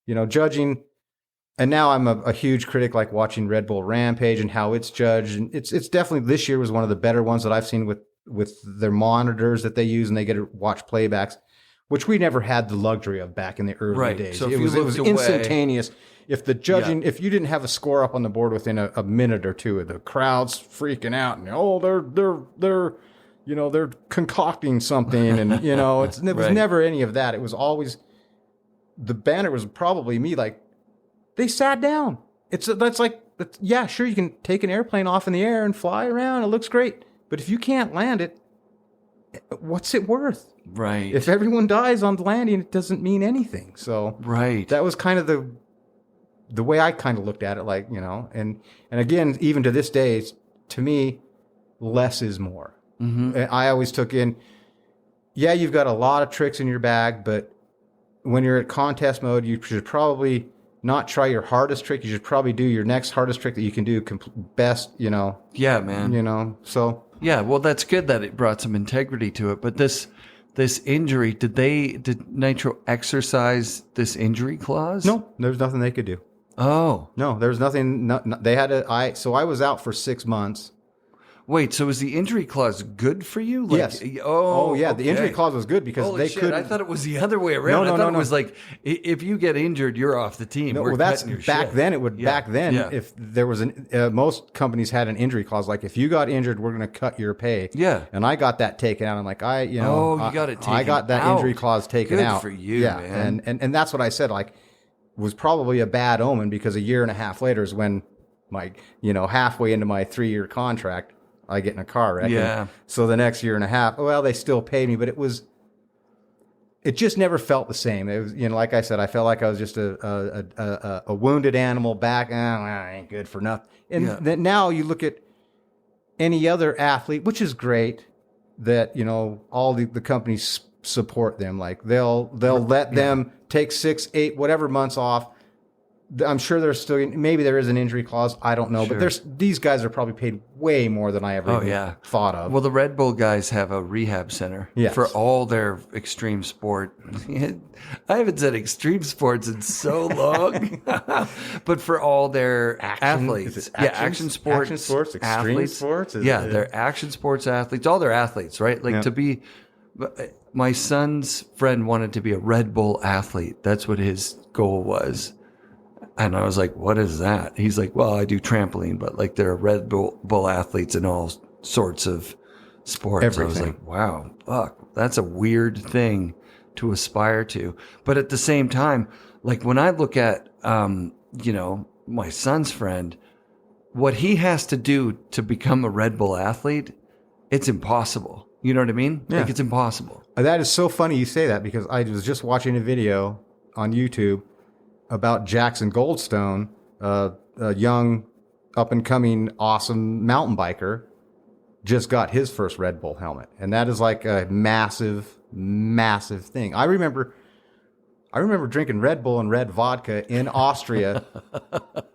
you know, judging. And now I'm a huge critic, like watching Red Bull Rampage and how it's judged. And it's definitely, this year was one of the better ones that I've seen with their monitors that they use, and they get to watch playbacks, which we never had the luxury of back in the early days. So it was instantaneous. If the judging, if you didn't have a score up on the board within a minute or two, the crowd's freaking out, and they're you know, they're concocting something, and you know, it was never any of that. It was always, the banner was probably me, like, they sat down. Yeah, sure, you can take an airplane off in the air and fly around. It looks great. But if you can't land it, what's it worth? Right. If everyone dies on the landing, it doesn't mean anything. So that was kind of the way I kind of looked at it, like, you know, and again, even to this day, to me, less is more. Mm-hmm. And I always took in, yeah, you've got a lot of tricks in your bag, but when you're at contest mode, you should probably not try your hardest trick. You should probably do your next hardest trick that you can do best, Yeah, man. So. Yeah, well, that's good that it brought some integrity to it. But this injury, did Nitro exercise this injury clause? No, there's nothing they could do. Oh. No, there's nothing. They had to. So I was out for 6 months. Wait, so was the injury clause good for you? Yes. Oh, yeah. okay. The injury clause was good because Holy they shit, couldn't. I thought it was the other way around. No, I thought no. it was like, if you get injured, you're off the team. No, We're well, that's cutting your back shit. then. It would Yeah. back then. Yeah. If there was most companies had an injury clause, like if you got injured, we're going to cut your pay. Yeah. And I got that taken out. I'm like, you got it taken I got that out. injury clause taken Good out. for you, yeah, man. And that's what I said. Like, was probably a bad omen because a year and a half later is when my halfway into my 3-year contract, I get in a car wreck. Yeah. So the next year and a half, well, they still paid me, but it just never felt the same. It was, like I said, I felt like I was just a wounded animal back. I ain't good for nothing. And then now you look at any other athlete, which is great that, all the companies support them. Like they'll let them take 6, 8, whatever months off. I'm sure there's still, maybe there is an injury clause. I don't know, Sure. but these guys are probably paid way more than I ever even thought of. Well, the Red Bull guys have a rehab center for all their extreme sport. I haven't said extreme sports in so long, but for all their athletes. Action sports, extreme athletes. sports. They're action sports athletes. All their athletes, right? Like to be, my son's friend wanted to be a Red Bull athlete. That's what his goal was. And I was like, what is that? He's like, well, I do trampoline, but like there are Red Bull athletes in all sorts of sports. Everything. I was like, wow, fuck, that's a weird thing to aspire to. But at the same time, like when I look at, my son's friend, what he has to do to become a Red Bull athlete, it's impossible. You know what I mean? Yeah. Like it's impossible. That is so funny you say that because I was just watching a video on YouTube about Jackson Goldstone, a young, up-and-coming, awesome mountain biker, just got his first Red Bull helmet. And that is like a massive, massive thing. I remember drinking Red Bull and red vodka in Austria,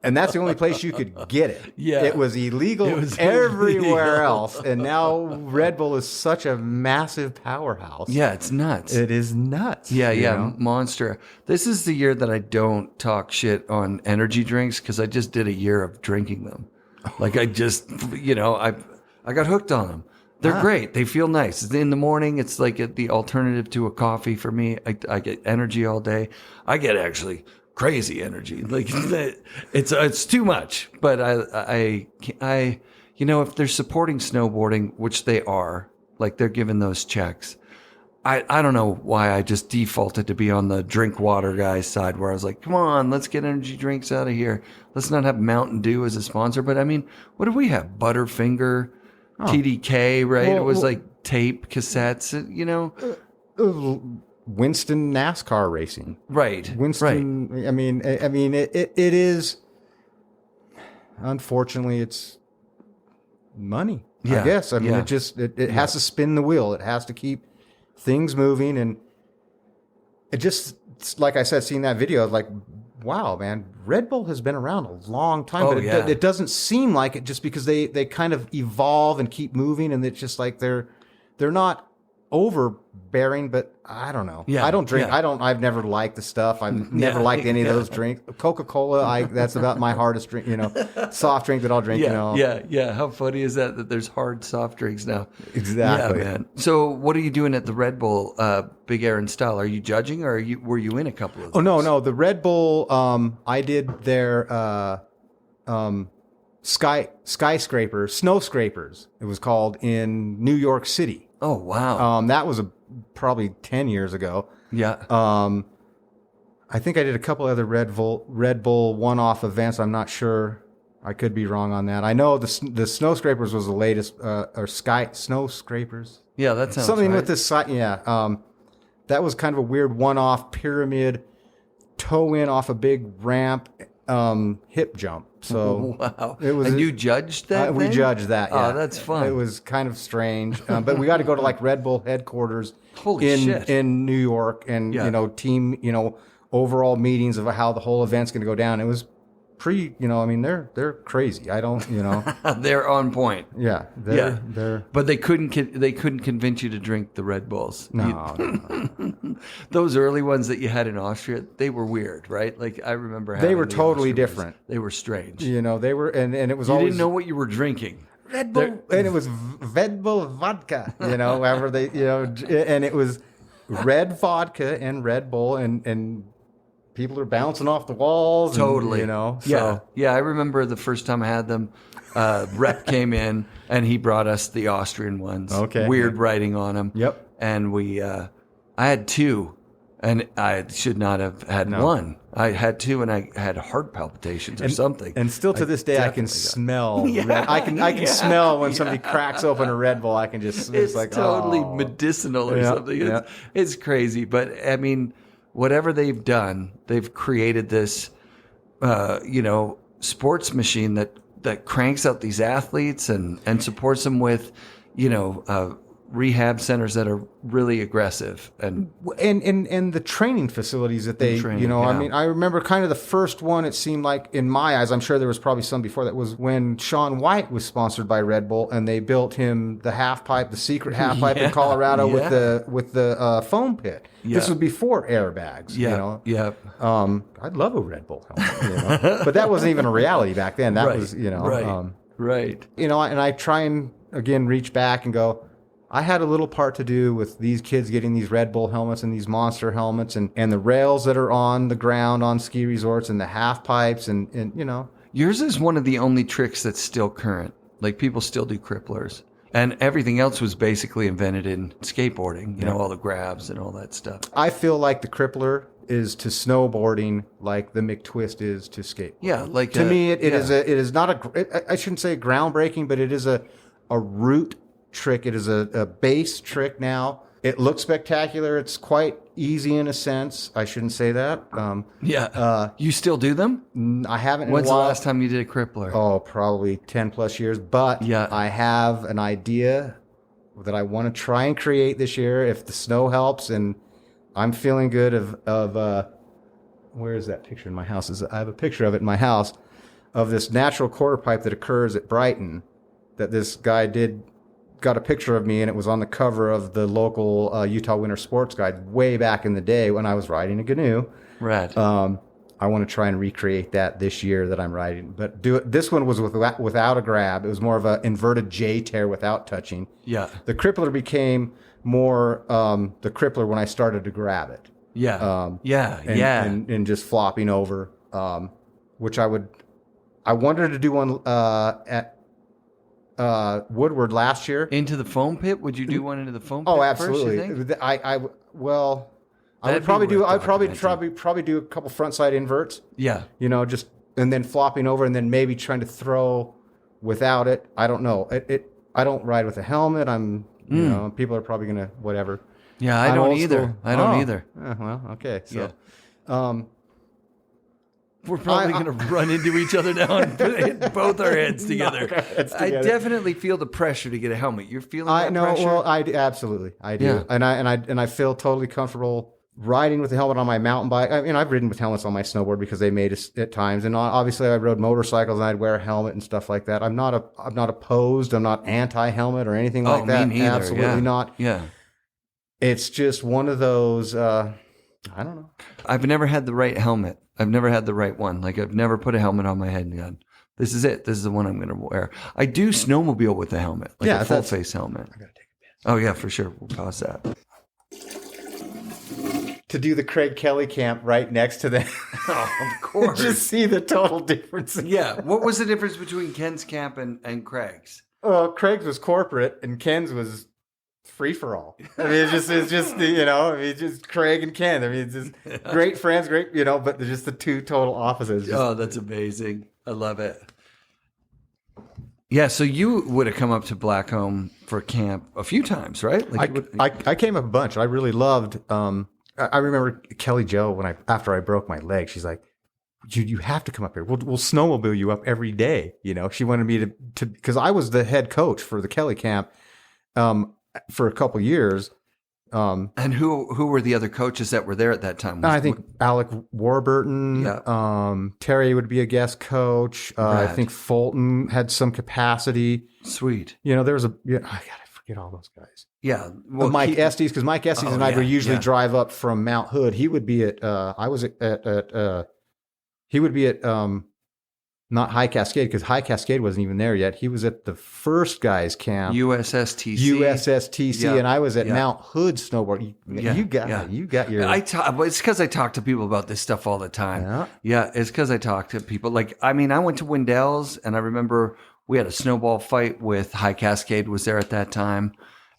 and that's the only place you could get it. Yeah. It was illegal everywhere else, and now Red Bull is such a massive powerhouse. Yeah, it's nuts. It is nuts. Yeah, monster. This is the year that I don't talk shit on energy drinks because I just did a year of drinking them. Like I just, I got hooked on them. They're great. They feel nice. In the morning, it's like the alternative to a coffee for me. I get energy all day. I get actually crazy energy. Like it's too much. But I if they're supporting snowboarding, which they are, like they're giving those checks. I don't know why I just defaulted to be on the drink water guy's side where I was like, come on, let's get energy drinks out of here. Let's not have Mountain Dew as a sponsor. But I mean, what do we have? Butterfinger. TDK, right? It was like tape cassettes, Winston NASCAR racing, right? Winston. Right. I mean, it is. Unfortunately, it's money. I guess. I mean, it has to spin the wheel. It has to keep things moving, and it just like I said, seeing that video, like, wow, man, Red Bull has been around a long time, but it doesn't seem like it just because they kind of evolve and keep moving, and it's just like they're not overbearing, but I don't know. Yeah, I don't drink. yeah. I've never liked the stuff. I've never liked any of those drinks. Coca-Cola, that's about my hardest drink, soft drink that I'll drink, Yeah. How funny is that there's hard soft drinks now? Exactly. Yeah, man. So what are you doing at the Red Bull Big Air and Style? Are you judging or were you in a couple of those? Oh, no. The Red Bull, I did their skyscraper, snow scrapers, it was called, in New York City. Oh, wow. That was probably 10 years ago. Yeah. I think I did a couple other Red Bull one-off events. I'm not sure. I could be wrong on that. I know the snow scrapers was the latest, or snow scrapers. Yeah, that sounds something right. with this side. Yeah. That was kind of a weird one-off pyramid toe in off a big ramp, hip jump. So wow. It was. And you judged that? We judged that. Yeah. Oh, that's fun. It was kind of strange, but we got to go to like Red Bull headquarters Holy shit. in New York, and team overall meetings of how the whole event's going to go down. It was they're crazy. I don't, They're on point. yeah, they're But they couldn't convince you to drink the Red Bulls. no. Those early ones that you had in Austria, they were weird, right? Like I remember They having were the totally Austrian different. ones. They were strange. They were, and it was You always didn't know what you were drinking. Red Bull, and it was Red Bull vodka, wherever they, and it was red vodka and Red Bull, and people are bouncing off the walls. Totally. And, Yeah. I remember the first time I had them. Rep came in and he brought us the Austrian ones. Okay. Weird writing on them. Yep. And I had two, and I should not have had one. I had two, and I had heart palpitations or something. And still to this day, I can smell. I can smell when somebody cracks open a Red Bull. I can just. It's like totally oh. medicinal or something. Yeah. It's crazy, but I mean, whatever they've done, they've created this, sports machine that cranks out these athletes and supports them with, rehab centers that are really aggressive and the training facilities that they, I mean, I remember kind of the first one, it seemed like in my eyes, I'm sure there was probably some before that, was when Shaun White was sponsored by Red Bull and they built him the half pipe, the secret half pipe in Colorado with the foam pit. Yeah. This was before airbags. Yeah. I'd love a Red Bull helmet, but that wasn't even a reality back then. That was, right. And I try and again reach back and go, I had a little part to do with these kids getting these Red Bull helmets and these monster helmets and the rails that are on the ground on ski resorts and the half pipes and. Yours is one of the only tricks that's still current. Like people still do cripplers. And everything else was basically invented in skateboarding, all the grabs and all that stuff. I feel like the Crippler is to snowboarding like the McTwist is to skateboarding. Yeah, like to me it is not I shouldn't say groundbreaking, but it is a root trick. It is a base trick now. It looks spectacular. It's quite easy in a sense. I shouldn't say that. You still do them? I haven't. When's the last time you did a crippler? Oh, probably 10 plus years. But I have an idea that I want to try and create this year if the snow helps. And I'm feeling good of where is that picture in my house? I have a picture of it in my house of this natural quarter pipe that occurs at Brighton that this guy got a picture of me, and it was on the cover of the local Utah Winter Sports Guide way back in the day when I was riding a canoe. Rad. I want to try and recreate that this year that I'm riding. But this one was without a grab. It was more of an inverted J tear without touching. Yeah. The Crippler became more the Crippler when I started to grab it. Yeah. And just flopping over, which I wanted to do one at Woodward last year. Into the foam pit? Would you do one into the foam pit? Oh, absolutely. First, you think? I would probably do a couple frontside inverts. Yeah. Just and then flopping over and then maybe trying to throw without it. I don't know. I don't ride with a helmet. People are probably gonna whatever. Yeah, I don't either. I don't either. Well, okay. So we're probably going to run into each other now and hit both our heads together. I definitely feel the pressure to get a helmet. You're feeling that pressure? Well, I absolutely. I do. Yeah. And I feel totally comfortable riding with the helmet on my mountain bike. I mean, I've ridden with helmets on my snowboard because they made us at times. And obviously I rode motorcycles and I'd wear a helmet and stuff like that. I'm not opposed. I'm not anti-helmet or anything like that. Me neither. Absolutely not. Yeah. It's just one of those, I don't know. I've never had the right helmet. I've never had the right one. Like I've never put a helmet on my head and gone, this is it. This is the one I'm going to wear. I do snowmobile with a helmet, like a full face helmet. I got to take a piss. Oh yeah, for sure. We'll pause that. To do the Craig Kelly camp right next to them. Oh, of course. Just see the total difference. Yeah. What was the difference between Ken's camp and Craig's? Well, Craig's was corporate and Ken's was free for all. I mean, it's just just Craig and Ken. I mean, it's just great friends, great, but they're just the two total opposites. That's amazing. I love it. Yeah, so you would have come up to Blackcomb for camp a few times, right? I came up a bunch. I really loved. I remember Kelly Jo after I broke my leg. She's like, "You have to come up here. We'll snowmobile you up every day." She wanted me to because I was the head coach for the Kelly camp. For a couple years, And who were the other coaches that were there at that time? I think Alec Warburton, Terry would be a guest coach. I think Fulton had some capacity. Sweet. You know, there was I gotta forget all those guys. Yeah. Well, Mike Estes, because Mike Estes and I would usually drive up from Mount Hood. He would be at, he would be at, not High Cascade, because High Cascade wasn't even there yet. He was at the first guys camp. USSTC, and I was at Mount Hood Snowboard. You got your... It's because I talk to people about this stuff all the time. Yeah, it's because I talk to people. Like, I mean, I went to Wendell's, and I remember we had a snowball fight with High Cascade was there at that time,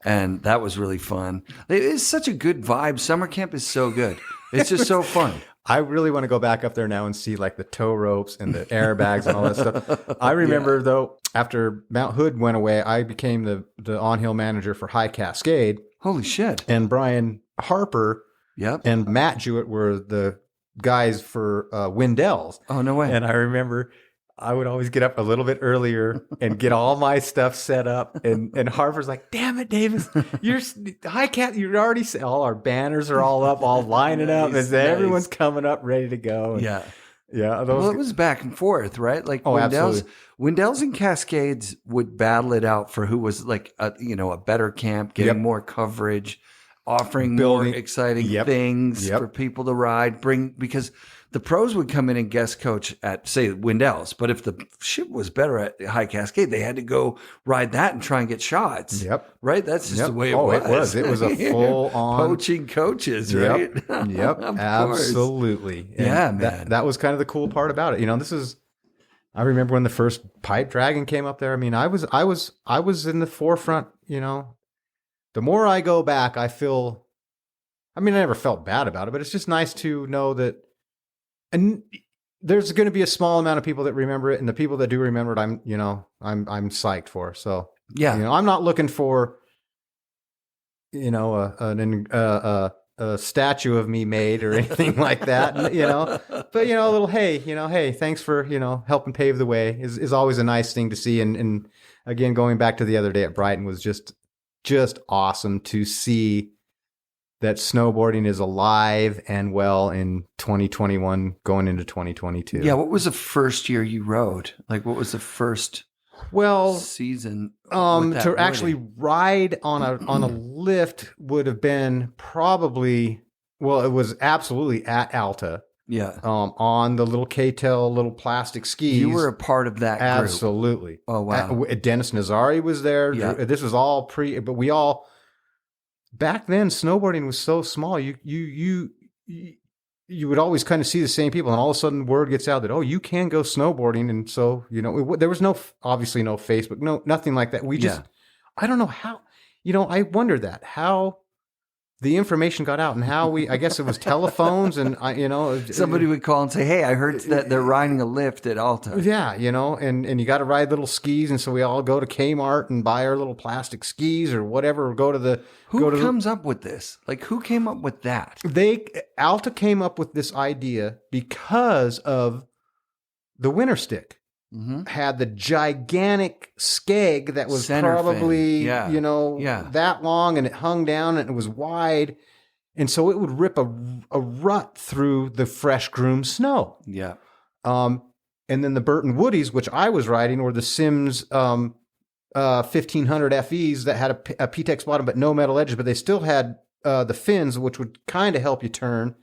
and that was really fun. It's such a good vibe. Summer camp is so good. It's just so fun. I really want to go back up there now and see like the tow ropes and the airbags and all that stuff. I remember though, after Mount Hood went away, I became the on-hill manager for High Cascade. Holy shit. And Brian Harper and Matt Jewett were the guys for Wendell's. Oh, no way. And I remember I would always get up a little bit earlier and get all my stuff set up. And Harper's like, damn it, Davis, you're already set. All our banners are all up, all lining up. And everyone's coming up ready to go. And, yeah. Well, it was back and forth, right? Like absolutely. Wendell's and Cascades would battle it out for who was like a better camp, getting more coverage, offering more exciting things for people to ride, because the pros would come in and guest coach at, say, Wendell's. But if the ship was better at High Cascade, they had to go ride that and try and get shots. Right? That's just the way it was. It was a full-on... poaching coaches, right? Absolutely. And man. That was kind of the cool part about it. You know, I remember when the first pipe dragon came up there. I mean, I was in the forefront, you know. The more I go back, I feel... I mean, I never felt bad about it, but it's just nice to know that... And there's going to be a small amount of people that remember it, and the people that do remember it, I'm psyched for. So I'm not looking for, a statue of me made or anything like that, but a little hey, thanks for helping pave the way is always a nice thing to see. And again, going back to the other day at Brighton was just awesome to see that snowboarding is alive and well in 2021 going into 2022. Yeah, what was the first year you rode? Like, what was the first season? To actually ride on a lift would have been probably, well, it was absolutely at Alta. Yeah. On the little K-tail, little plastic skis. You were a part of that group. Absolutely. Oh, wow. Dennis Nazari was there. Yeah. This was all but we all... Back then, snowboarding was so small. You would always kind of see the same people, and all of a sudden, word gets out that you can go snowboarding, and so there was obviously no Facebook, nothing like that. We just I don't know how. I wonder how the information got out and how I guess it was telephones and somebody would call and say, hey, I heard that they're riding a lift at Alta. Yeah. And you got to ride little skis. And so we all go to Kmart and buy our little plastic skis or whatever, or go to the, who comes up with this? Like, who came up with that? Alta came up with this idea because of the winter stick. Mm-hmm. Had the gigantic skeg that was center probably, that long, and it hung down and it was wide. And so it would rip a rut through the fresh groomed snow. Yeah. And then the Burton Woodies, which I was riding, or the Sims 1500 FEs that had a P-Tex bottom but no metal edges, but they still had the fins, which would kind of help you turn.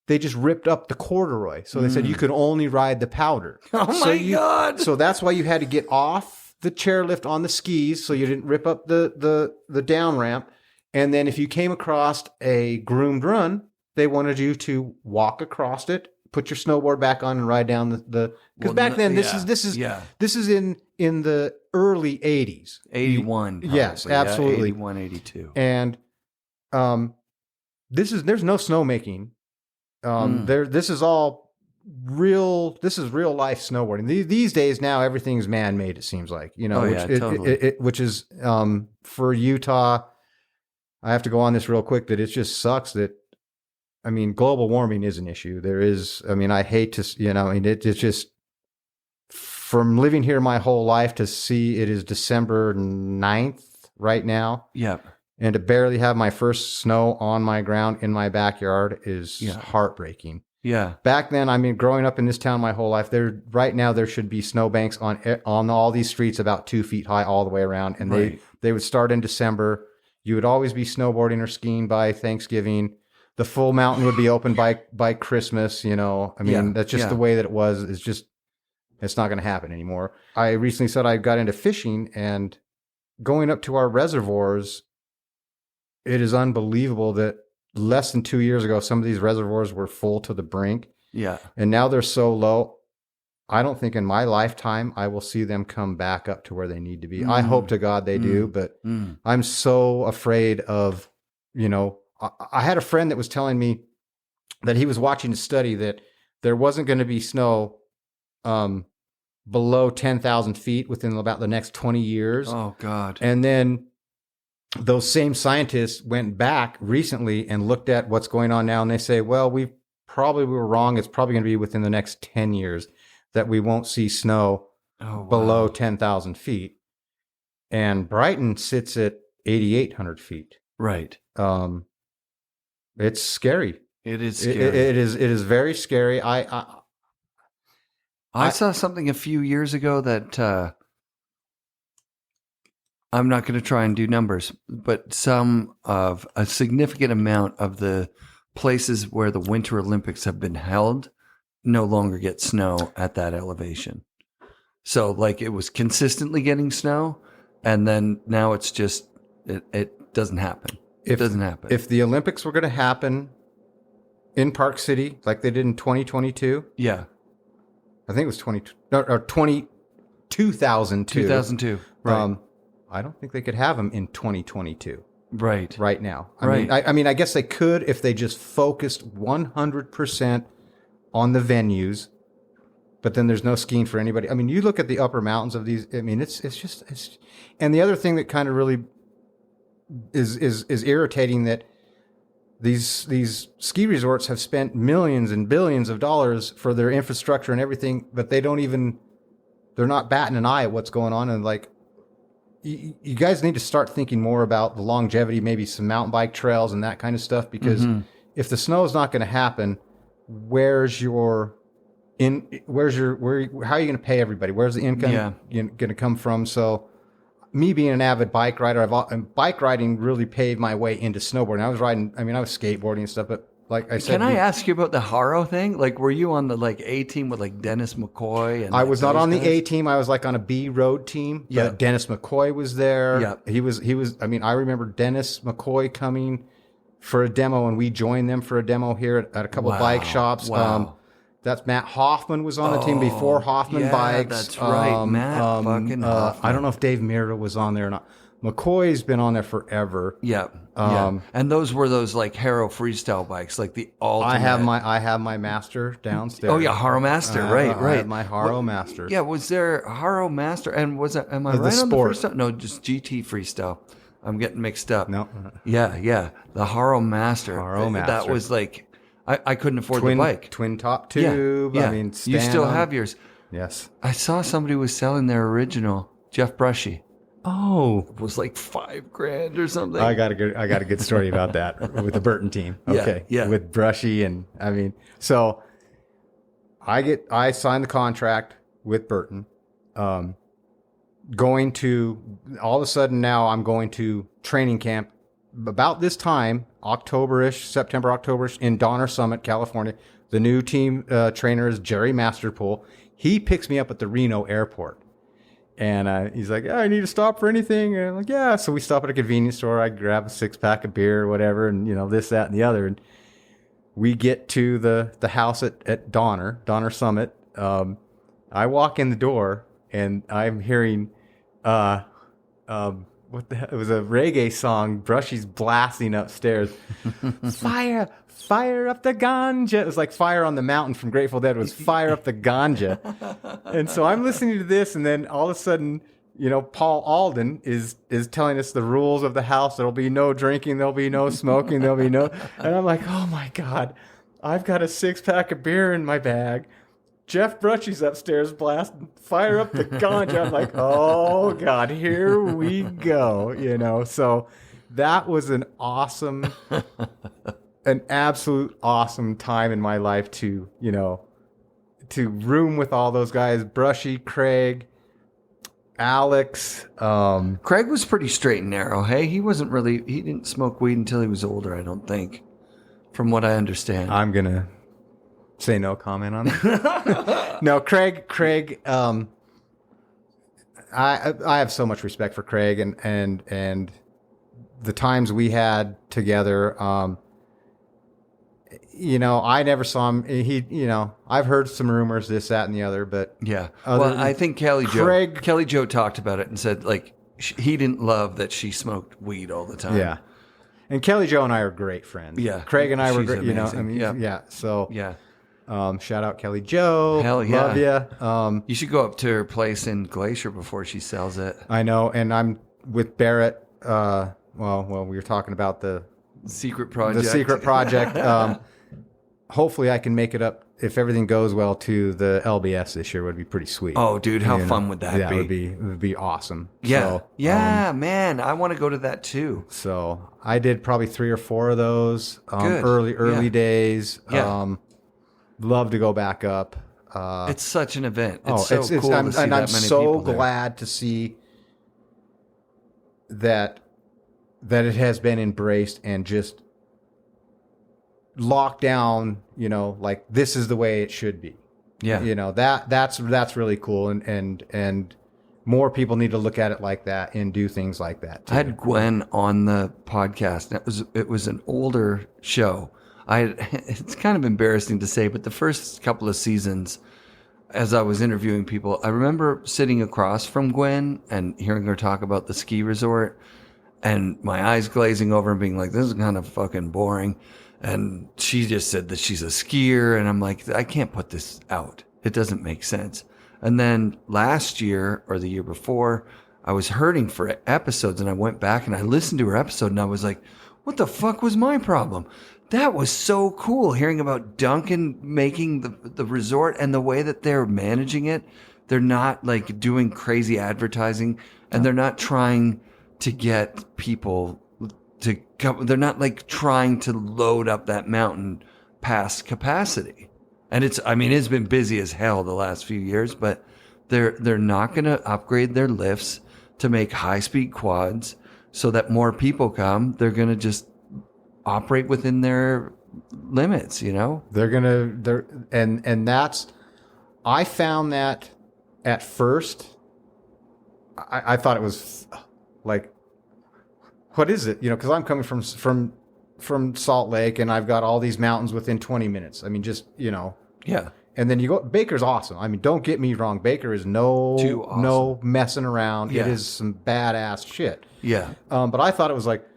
They just ripped up the corduroy. So they said you could only ride the powder. Oh, my God. So that's why you had to get off the chairlift on the skis so you didn't rip up the down ramp. And then if you came across a groomed run, they wanted you to walk across it, put your snowboard back on, and ride down the because back then this is in the early 80s. 81. Probably. Yes, absolutely. 81, 82. And there's no snowmaking. This is all real. This is real life snowboarding. These days now, everything's man-made. It seems like, totally. Which is for Utah. I have to go on this real quick. That it just sucks that, I mean, global warming is an issue. There is. I mean, I hate to, it's just from living here my whole life to see it is December 9th right now. Yeah. And to barely have my first snow on my ground in my backyard is heartbreaking. Yeah. Back then, I mean, growing up in this town my whole life, right now there should be snowbanks on all these streets about 2 feet high all the way around. And they would start in December. You would always be snowboarding or skiing by Thanksgiving. The full mountain would be open by Christmas, you know. I mean, that's just the way that it was. It's not going to happen anymore. I recently said I got into fishing, and going up to our reservoirs, it is unbelievable that less than 2 years ago, some of these reservoirs were full to the brink. Yeah. And now they're so low. I don't think in my lifetime I will see them come back up to where they need to be. I hope to God they do, but I'm so afraid of, you know, I had a friend that was telling me that he was watching a study that there wasn't going to be snow below 10,000 feet within about the next 20 years. Oh, God. And then those same scientists went back recently and looked at what's going on now, and they say, well, we probably were wrong. It's probably going to be within the next 10 years that we won't see snow below 10,000 feet. And Brighton sits at 8,800 feet. Right. It's scary. It is scary. It is very scary. I saw something a few years ago that I'm not going to try and do numbers, but a significant amount of the places where the Winter Olympics have been held no longer get snow at that elevation. So like it was consistently getting snow, and then now it's just, it doesn't happen. It doesn't happen. If the Olympics were going to happen in Park City like they did in 2022. Yeah. I think it was 2002. 2002. Right. I don't think they could have them in 2022. Right now. I mean, I guess they could if they just focused 100% on the venues, but then there's no skiing for anybody. I mean, you look at the upper mountains of these. I mean, it's and the other thing that kind of really is irritating, that these ski resorts have spent millions and billions of dollars for their infrastructure and everything, but they're not batting an eye at what's going on. And like, you guys need to start thinking more about the longevity, maybe some mountain bike trails and that kind of stuff, because if the snow is not going to happen, how are you going to pay everybody? Where's the income going to come from? So me being an avid bike rider, bike riding really paved my way into snowboarding. I was skateboarding and stuff, but like I said, can I ask you about the Haro thing? Like, were you on the like A team with like Dennis McCoy? And I was not on the A team. I was like on a B road team. Yeah. But Dennis McCoy was there. Yeah. He was. I mean, I remember Dennis McCoy coming for a demo, and we joined them for a demo here at a couple of bike shops. Wow. That's Matt Hoffman was on the team before Hoffman Bikes. That's right. Matt fucking Hoffman. I don't know if Dave Mira was on there or not. McCoy's been on there forever. Yeah. And those were those like Haro freestyle bikes, like the ultimate. I have my Master downstairs. Oh yeah, Haro Master, right. I have my Haro Master. Yeah, was there Haro Master, and was that, am I right on the freestyle? No, just GT freestyle. I'm getting mixed up. No. Yeah. The Haro Master. That was like, I couldn't afford the bike. Twin top tube. Yeah. I mean, you still have yours. Yes. I saw somebody was selling their original, Jeff Brushy. Oh, It was like $5,000 or something. I got a good story about that with the Burton team. Okay. Yeah. With Brushy, and I mean, so I signed the contract with Burton. Going to, all of a sudden now I'm going to training camp about this time, September, October-ish, in Donner Summit, California. The new team trainer is Jerry Masterpool. He picks me up at the Reno airport. And he's like, I need to stop for anything. And I'm like, yeah. So we stop at a convenience store. I grab a 6-pack of beer or whatever, and, you know, this, that, and the other. And we get to the house at Donner Summit. I walk in the door, and I'm hearing, what the hell? It was a reggae song. Brushy's blasting upstairs. Fire up the ganja. It was like Fire on the Mountain from Grateful Dead. It was Fire up the ganja. And so I'm listening to this, and then all of a sudden, you know, Paul Alden is telling us the rules of the house. There'll be no drinking. There'll be no smoking. There'll be no... And I'm like, oh my God, I've got a 6-pack of beer in my bag. Jeff Brushy's upstairs blasting Fire up the ganja. I'm like, oh God, here we go. You know, so that was an absolute awesome time in my life to room with all those guys, Brushy, Craig, Alex. Craig was pretty straight and narrow. Hey, he didn't smoke weed until he was older, I don't think, from what I understand. I'm going to say no comment on that. No, Craig, I have so much respect for Craig and the times we had together. I never saw him. I've heard some rumors, this, that, and the other, but yeah. Well, I think Kelly Joe talked about it and said like he didn't love that she smoked weed all the time. Yeah. And Kelly Joe and I are great friends. Yeah. Craig and I were She's great, amazing. yeah. So, yeah. Shout out Kelly Joe. Hell yeah. Love you. You should go up to her place in Glacier before she sells it. I know. And I'm with Barrett. We were talking about the secret project. The secret project. Hopefully I can make it up if everything goes well to the LBS this year. Would be pretty sweet. Oh, dude, how fun would that be? Yeah, it would be awesome. Yeah. So, man, I want to go to that too. So I did probably 3 or 4 of those Good. early days. Yeah. Love to go back up. It's such an event. It's cool to see I'm that many so people there. glad to see that it has been embraced and just locked down, like this is the way it should be. Yeah. That's really cool. And more people need to look at it like that and do things like that too. I had Gwen on the podcast. It was an older show. It's kind of embarrassing to say, but the first couple of seasons, as I was interviewing people, I remember sitting across from Gwen and hearing her talk about the ski resort and my eyes glazing over and being like, this is kind of fucking boring. And she just said that she's a skier. And I'm like, I can't put this out. It doesn't make sense. And then last year or the year before, I was hurting for episodes and I went back and I listened to her episode and I was like, what the fuck was my problem? That was so cool hearing about Duncan making the resort and the way that they're managing it. They're not like doing crazy advertising and they're not trying to get people to come. They're not like trying to load up that mountain past capacity. And it's been busy as hell the last few years, but they're not going to upgrade their lifts to make high speed quads so that more people come. They're going to just operate within their limits, I found that at first, I thought it was like, what is it? Because I'm coming from Salt Lake and I've got all these mountains within 20 minutes. I mean, just, Yeah. And then you go, Baker's awesome. I mean, don't get me wrong. Baker is no messing around. Yeah. It is some badass shit. Yeah. But I thought it was like,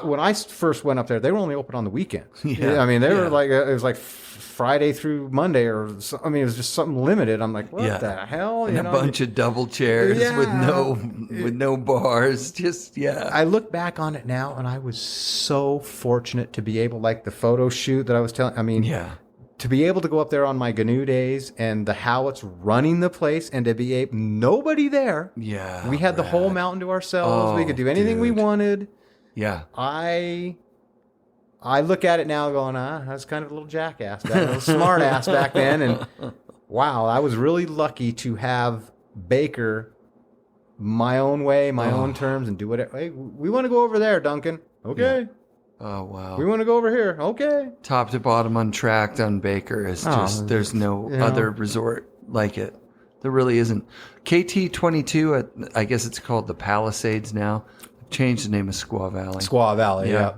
when I first went up there, they were only open on the weekends. Yeah. I mean, they were like, it was like Friday through Monday it was just something limited. I'm like, what the hell? And a bunch of double chairs with no bars. Just, I look back on it now and I was so fortunate to be able, like the photo shoot that I was telling, to be able to go up there on my GNU days and the Howitts running the place and to be able, nobody there. Yeah. We had the whole mountain to ourselves. We could do anything we wanted. Yeah. I look at it now going, I was kind of a little jackass, a little smart ass back then. And wow, I was really lucky to have Baker my own way, my own terms, and do whatever. Hey, we want to go over there, Duncan. Okay. Yeah. Oh, wow. We want to go over here. Okay. Top to bottom untracked on Baker is just, there's no other resort like it. There really isn't. KT22, I guess it's called the Palisades now. Changed the name of Squaw Valley. Squaw Valley, yeah.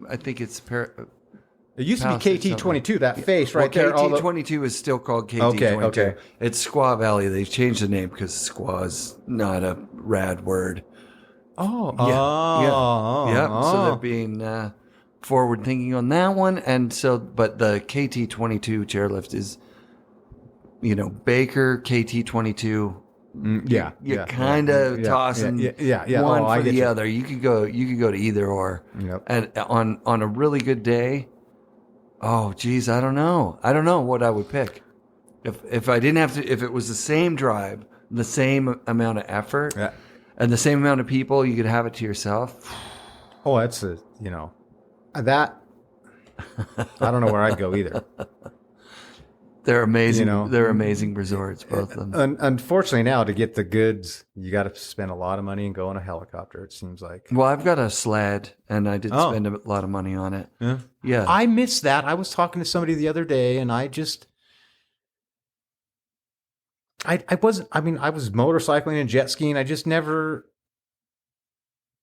I think it's... It used to be KT22, that face right there. KT22 is still called KT22. Okay. It's Squaw Valley. They've changed the name because squaw is not a rad word. Oh. Yeah. So they're being forward thinking on that one. And so, but the KT22 chairlift is, Baker, KT22... You're kind of tossing one for the other. You could go to either or. Yep. And on a really good day, oh geez, I don't know what I would pick. If I didn't have to, if it was the same drive, the same amount of effort, and the same amount of people, you could have it to yourself. Oh, that's that. I don't know where I'd go either. They're amazing. They're amazing resorts, both of them. Unfortunately, now to get the goods, you got to spend a lot of money and go on a helicopter. It seems like. Well, I've got a sled, and I did spend a lot of money on it. Yeah. I miss that. I was talking to somebody the other day, and I wasn't. I mean, I was motorcycling and jet skiing. I just never.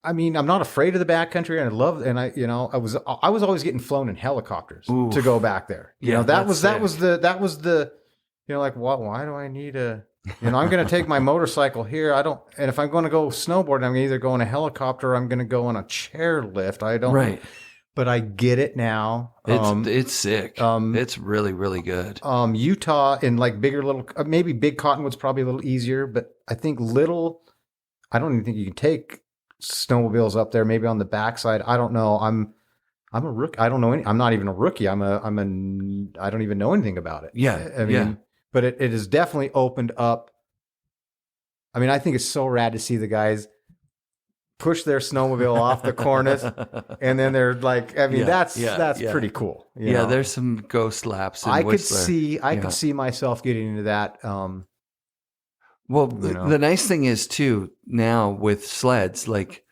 I mean, I'm not afraid of the backcountry, and I was always getting flown in helicopters to go back there. That was the, like, why do I need I'm going to take my motorcycle here. And if I'm going to go snowboarding, I'm either go in a helicopter or I'm going to go on a chairlift. I don't. Right. But I get it now. It's sick. It's really, really good. Utah in like maybe Big Cottonwood's probably a little easier, but I think I don't even think you can take snowmobiles up there, maybe on the backside. I don't know. I'm a rookie. I don't know I'm not even a rookie. I don't even know anything about it. Yeah. I mean, but it has definitely opened up. I mean, I think it's so rad to see the guys push their snowmobile off the cornice, and then they're like, I mean, that's pretty cool. You know? There's some ghost laps in I Whistler. could see myself getting into that. Well, the nice thing is too, now with sleds, like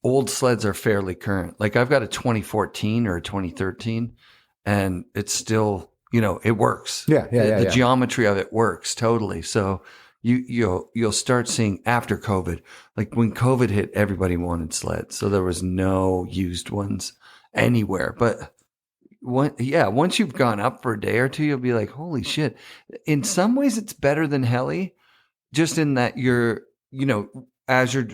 old sleds are fairly current. Like I've got a 2014 or a 2013 and it's still, it works. The geometry of it works totally. So you'll start seeing after COVID, like when COVID hit, everybody wanted sleds. So there was no used ones anywhere. But once you've gone up for a day or two, you'll be like, holy shit. In some ways it's better than Heli. Just in that as you're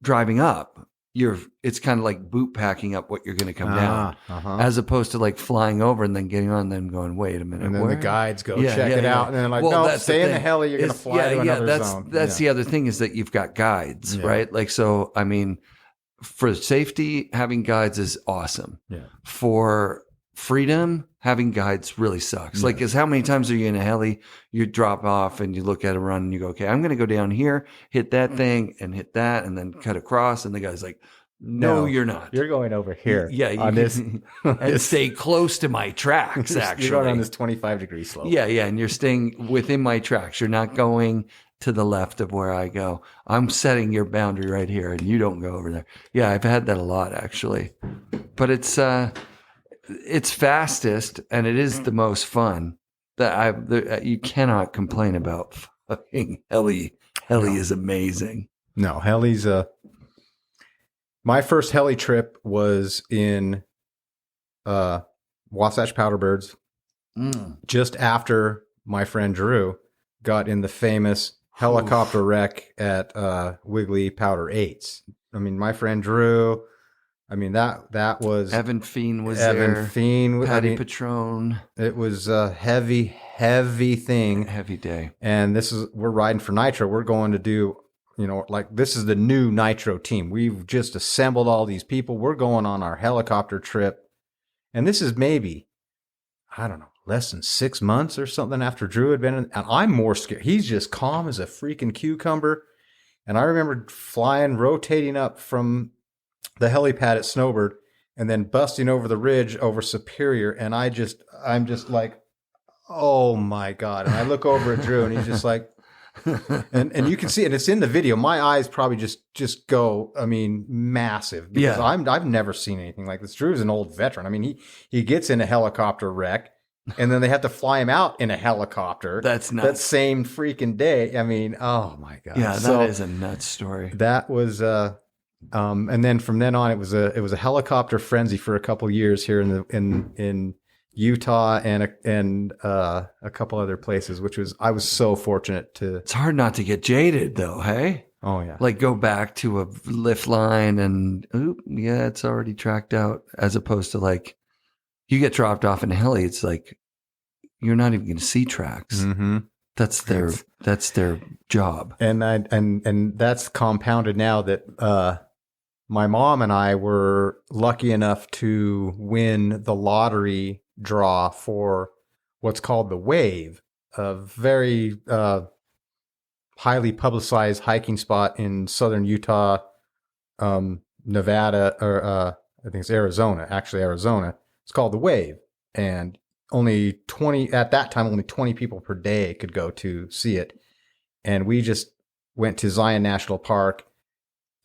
driving up, it's kind of like boot packing up what you're going to come down, as opposed to like flying over and then getting on and then going, wait a minute. And then the guides go check it out. And then like, no, stay in the Heli, you're going to fly to another zone. That's the other thing is that you've got guides, right? Like, so, I mean, for safety, having guides is awesome. Yeah. For freedom, having guides really sucks. Like, is how many times are you in a heli, you drop off and you look at a run and you go, okay, I'm going to go down here, hit that thing and hit that and then cut across. And the guy's like, no, you're not. You're going over here. Yeah. On this, and stay close to my tracks, actually. You're going on this 25-degree slope. Yeah. And you're staying within my tracks. You're not going to the left of where I go. I'm setting your boundary right here and you don't go over there. Yeah. I've had that a lot, actually. But it's fastest and it is the most fun you cannot complain about fucking Heli. Heli is amazing. No, Heli's my first Heli trip was in Wasatch Powderbirds just after my friend Drew got in the famous helicopter wreck at Wiggly Powder 8s. I mean, my friend Drew, that was Evan Feen was Evan there. Feen, Patty Patron. It was a heavy thing. Heavy day. And we're riding for Nitro. We're going to do, this is the new Nitro team. We've just assembled all these people. We're going on our helicopter trip. And this is maybe, I don't know, less than 6 months or something after Drew had been in. And I'm more scared. He's just calm as a freaking cucumber. And I remember rotating up from the helipad at Snowboard and then busting over the ridge over Superior. And I'm just like, oh my God. And I look over at Drew and he's just like, and you can see, and it's in the video. My eyes probably just go, massive because I've never seen anything like this. Drew's an old veteran. I mean, he gets in a helicopter wreck and then they have to fly him out in a helicopter. That's nuts. That same freaking day. I mean, oh my God. Yeah. That is a nuts story. That was, and then from then on, it was a helicopter frenzy for a couple years here in Utah and a couple other places, I was so fortunate to. It's hard not to get jaded, though. Hey. Oh yeah. Like go back to a lift line and it's already tracked out, as opposed to like you get dropped off in a heli. It's like you're not even going to see tracks. Mm-hmm. That's their job. And that's compounded now that my mom and I were lucky enough to win the lottery draw for what's called the Wave, a very highly publicized hiking spot in southern Utah. Nevada, or I think it's Arizona, actually Arizona. It's called the Wave. And only 20 people per day could go to see it. And we just went to Zion National Park,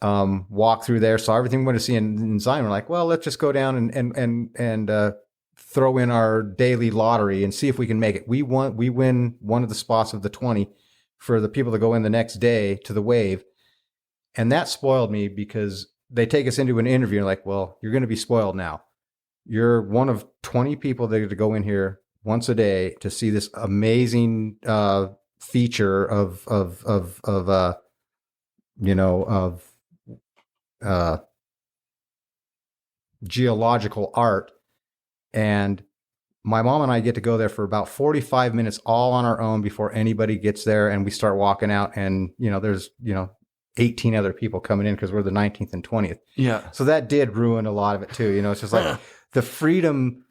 walked through there, saw everything we wanted to see in Zion. We're like, well, let's just go down and throw in our daily lottery and see if we can make it. We win one of the spots of the 20 for the people to go in the next day to the Wave. And that spoiled me because they take us into an interview and like, well, you're going to be spoiled now. You're one of 20 people that are to go in here once a day to see this amazing feature of geological art. And my mom and I get to go there for about 45 minutes all on our own before anybody gets there. And we start walking out and, there's, 18 other people coming in because we're the 19th and 20th. Yeah. So that did ruin a lot of it too. It's just like the freedom,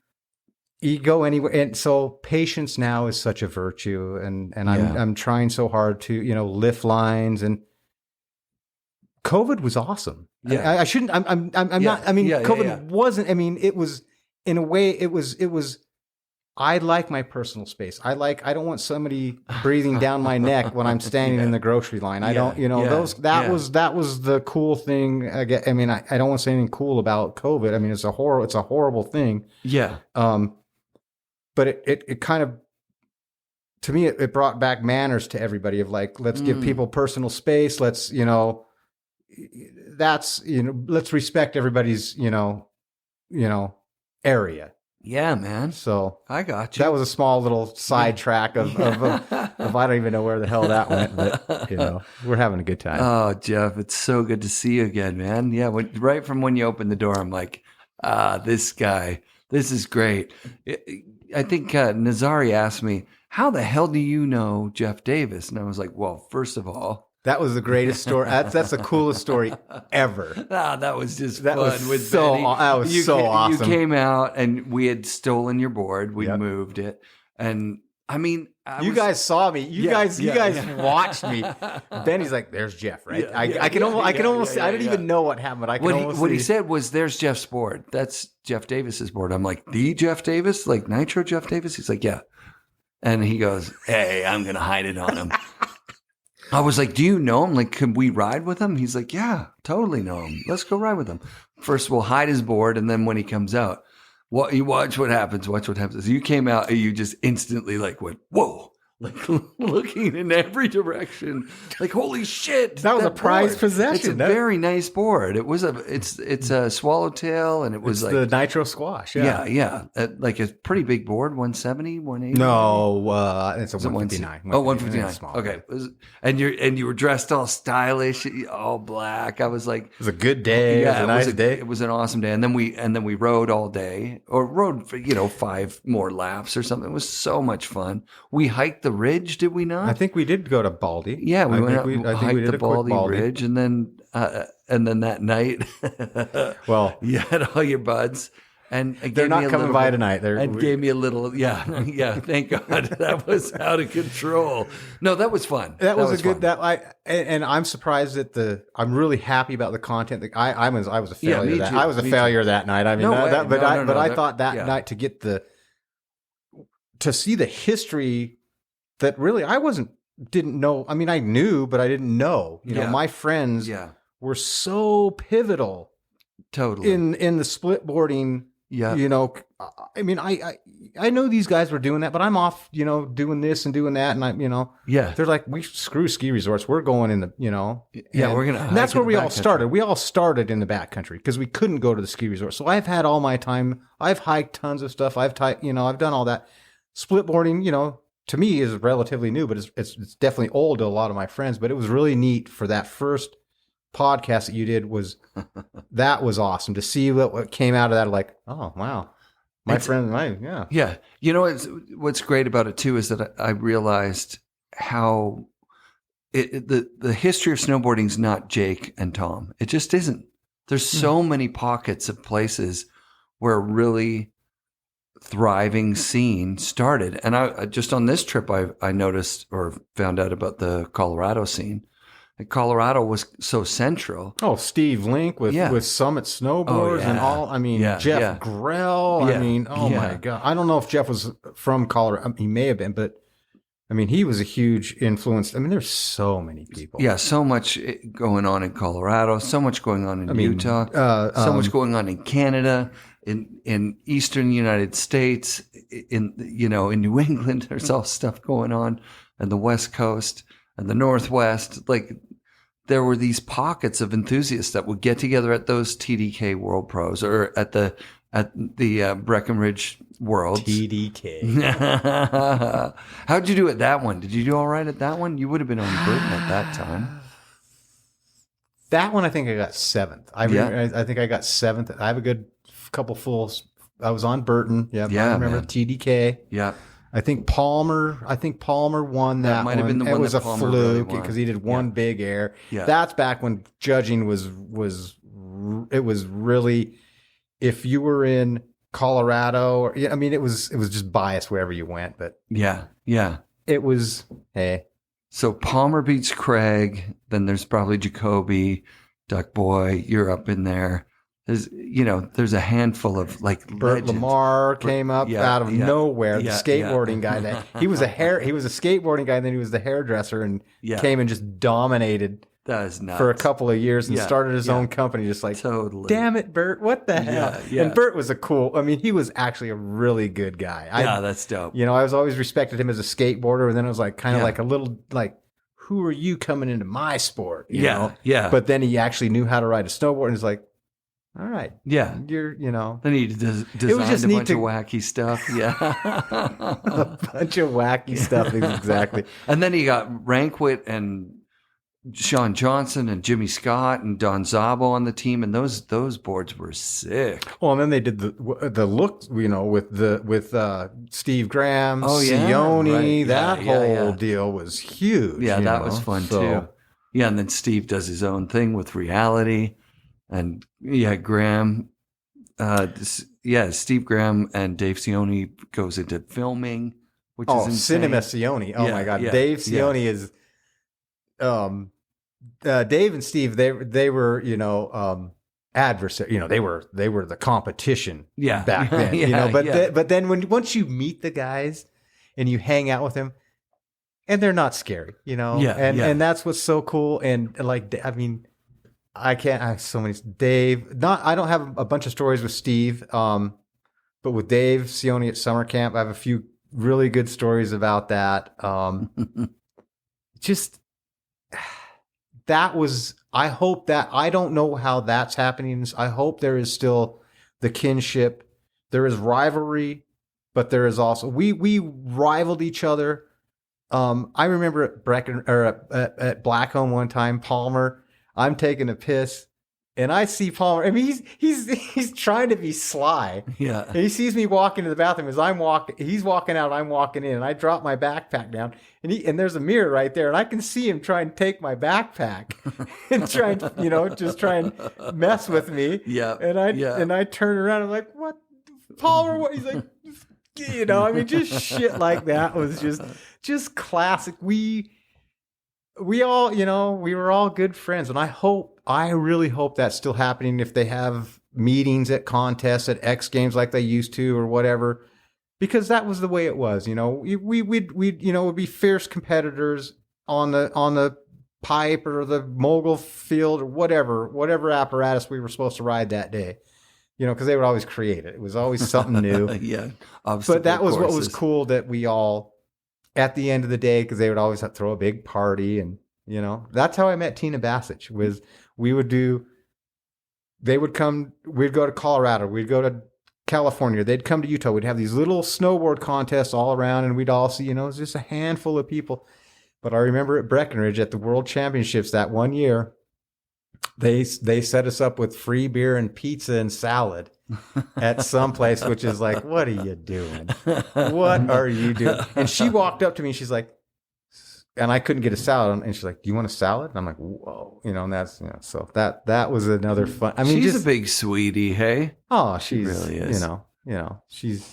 you go anywhere. And so patience now is such a virtue. And I'm trying so hard to, lift lines, and COVID was awesome. Yeah. I shouldn't, I'm not, COVID wasn't, it was, in a way, it was, I like my personal space. I don't want somebody breathing down my neck when I'm standing in the grocery line. I don't, that was the cool thing. I don't want to say anything cool about COVID. It's a horrible thing. Yeah. But it kind of, to me, it brought back manners to everybody of like, let's give people personal space. Let's, let's respect everybody's, area. Yeah, man. So I got you. That was a small little sidetrack of I don't even know where the hell that went, but we're having a good time. Oh, Jeff, it's so good to see you again, man. Yeah, right from when you opened the door, I'm like, this guy, this is great. I think Nazari asked me, how the hell do you know Jeff Davis? And I was like, well, first of all, that was the greatest story. That's the coolest story ever. That was just that fun was with so, Benny. That was so awesome. You came out and we had stolen your board. We moved it. And you guys saw me. You guys watched me. Benny's like, there's Jeff, right? I can almost I didn't even know what happened, but I can almost see. What he said was, there's Jeff's board. That's Jeff Davis's board. I'm like, the Jeff Davis? Like Nitro Jeff Davis? He's like, yeah. And he goes, hey, I'm going to hide it on him. I was like, do you know him? Like, could we ride with him? He's like, yeah, totally know him. Let's go ride with him. First, we'll hide his board. And then when he comes out, you watch what happens. Watch what happens. You came out and you just instantly like went, whoa, like looking in every direction. Like, holy shit. That was a prized possession. It's a very nice board. It's a swallowtail, and it's like the Nitro squash. Yeah. Like a pretty big board, 170, 180. No, it's a 159. 159. Okay. And you were dressed all stylish, all black. I was like, it was a good day. Yeah, it was a nice day. It was an awesome day. And then we rode all day, or rode for 5 more laps or something. It was so much fun. We hiked the ridge, did we not? I think we did go to Baldy. Yeah, we went up, I think we did the Baldy Ridge, and then that night, well, you had all your buds, and they're not coming by tonight. Gave me a little, yeah. Thank God, that was out of control. No, that was fun. That was a good. Fun. And I'm surprised that I'm really happy about the content. I was a failure. Yeah, I was a failure that night. I thought that night to get to see the history that really didn't know. I knew, but I didn't know. My friends were so pivotal, totally in the split boarding. Yeah, I know these guys were doing that, but I'm off, doing this and doing that, and they're like, we screw ski resorts. We're going in the, we're gonna. And that's where we all started. We all started in the backcountry because we couldn't go to the ski resort. So I've had all my time. I've hiked tons of stuff. I've done all that. Split boarding, to me is relatively new, but it's definitely old to a lot of my friends. But it was really neat for that first podcast that you did. That was awesome to see what came out of that. Like, oh wow, yeah. What's great about it too is that I realized how the history of snowboarding is not Jake and Tom. It just isn't. There's so many pockets of places where really thriving scene started. And I just on this trip, I noticed or found out about the Colorado scene. Colorado was so central. Oh, Steve Link with Summit Snowboards and all. I mean, Jeff Grell. I mean, my God. I don't know if Jeff was from Colorado. He may have been, but I mean, he was a huge influence. I mean, there's so many people. Yeah, so much going on in Colorado, so much going on in Utah, so much going on in Canada, in eastern United States, in New England. There's all stuff going on, and the West Coast and the Northwest. Like, there were these pockets of enthusiasts that would get together at those TDK World Pros or at the Breckenridge Worlds. TDK. How'd you do at that one? Did you do all right at that one? You would have been on Burton at that time. That one, I think I got 7th. I think I got 7th. I have a good couple fulls. I was on Burton. Yeah, I remember man. TDK. Yeah. I think Palmer won that might have been the one it was that a Palmer fluke really because he did one big air. Yeah. That's back when judging was really, if you were in Colorado, I mean, it was just biased wherever you went, but yeah. it was, hey. So Palmer beats Craig, then there's probably Jacoby, Duck Boy, you're up in there. There's a handful of like Burt legends. Lamar came up out of nowhere. The skateboarding guy that he was a skateboarding guy, and then he was the hairdresser and came and just dominated. That is nuts. For a couple of years and started his own company, just like, totally. Damn it, Burt, what the hell? Yeah. And Burt was he was actually a really good guy. That's dope. I was always respected him as a skateboarder, and then it was like kind of like a little like, who are you coming into my sport? You know? But then he actually knew how to ride a snowboard, and he's like, all right. Yeah. You're. Then he designed a bunch of wacky stuff. Yeah. A bunch of wacky stuff, exactly. And then he got Rankwit and Sean Johnson and Jimmy Scott and Don Zabo on the team, and those boards were sick. Well, and then they did the look, with Steve Graham, Sione. Right. That whole deal was huge. Yeah, that was fun too. Yeah, and then Steve does his own thing with reality, and Graham. Steve Graham and Dave Sione goes into filming, which is insane. Cinema Sione. Oh my God, Dave Sione is. Dave and Steve, they were, adversary. They were the competition. Back then. But then once you meet the guys and you hang out with them, and they're not scary. And that's what's so cool. And like, I mean, I have so many. Dave. I don't have a bunch of stories with Steve. But with Dave Sione at summer camp, I have a few really good stories about that. I hope that, I don't know how that's happening. I hope there is still the kinship. There is rivalry, but there is also, we rivaled each other. I remember at Blackcomb one time, Palmer, I'm taking a piss and I see Palmer. I mean, he's trying to be sly. Yeah. And he sees me walking to the bathroom as he's walking out, I'm walking in, and I drop my backpack down, and there's a mirror right there, and I can see him try and take my backpack and try and, just try and mess with me. Yeah. And I turn around, I'm like, what? Palmer, what? He's like, I mean, just shit like that was just classic. We all, we were all good friends, and I really hope that's still happening if they have meetings at contests at X Games like they used to or whatever, because that was the way it was. We'd would be fierce competitors on the pipe or the mogul field or whatever apparatus we were supposed to ride that day. Because they would always create it. It was always something new. But that was what was cool, that we all, at the end of the day, because they would always have to throw a big party, and that's how I met Tina Bassich. Was they would come, we'd go to Colorado, we'd go to California, they'd come to Utah, we'd have these little snowboard contests all around, and we'd all see, it was just a handful of people. But I remember at Breckenridge at the World Championships that one year, they set us up with free beer and pizza and salad at some place, which is like, what are you doing? What are you doing? And she walked up to me and she's like, and I couldn't get a salad, and she's like, do you want a salad? And I'm like, whoa, and that's, so that was another fun. I mean, she's a big sweetie, hey? Oh, she really is.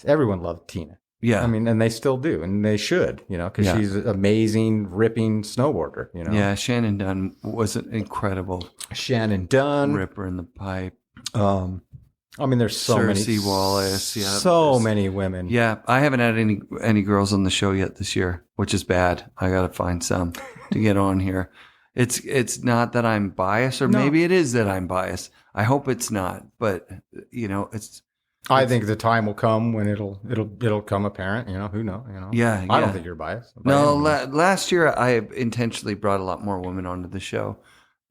Everyone loved Tina. Yeah. I mean, and they still do, and they should, because Yeah. she's an amazing, ripping snowboarder, Yeah, Shannon Dunn was an incredible Shannon Dunn. ripper in the pipe. I mean, there's so many. Cersei Wallace. Yeah. So many women. Yeah. I haven't had any girls on the show yet this year, which is bad. I got to find some to get on here. It's not that I'm biased, or maybe it is that I'm biased. I hope it's not, but I think the time will come when it'll come apparent. Who knows? Yeah. I don't think you're biased. No, last year I intentionally brought a lot more women onto the show,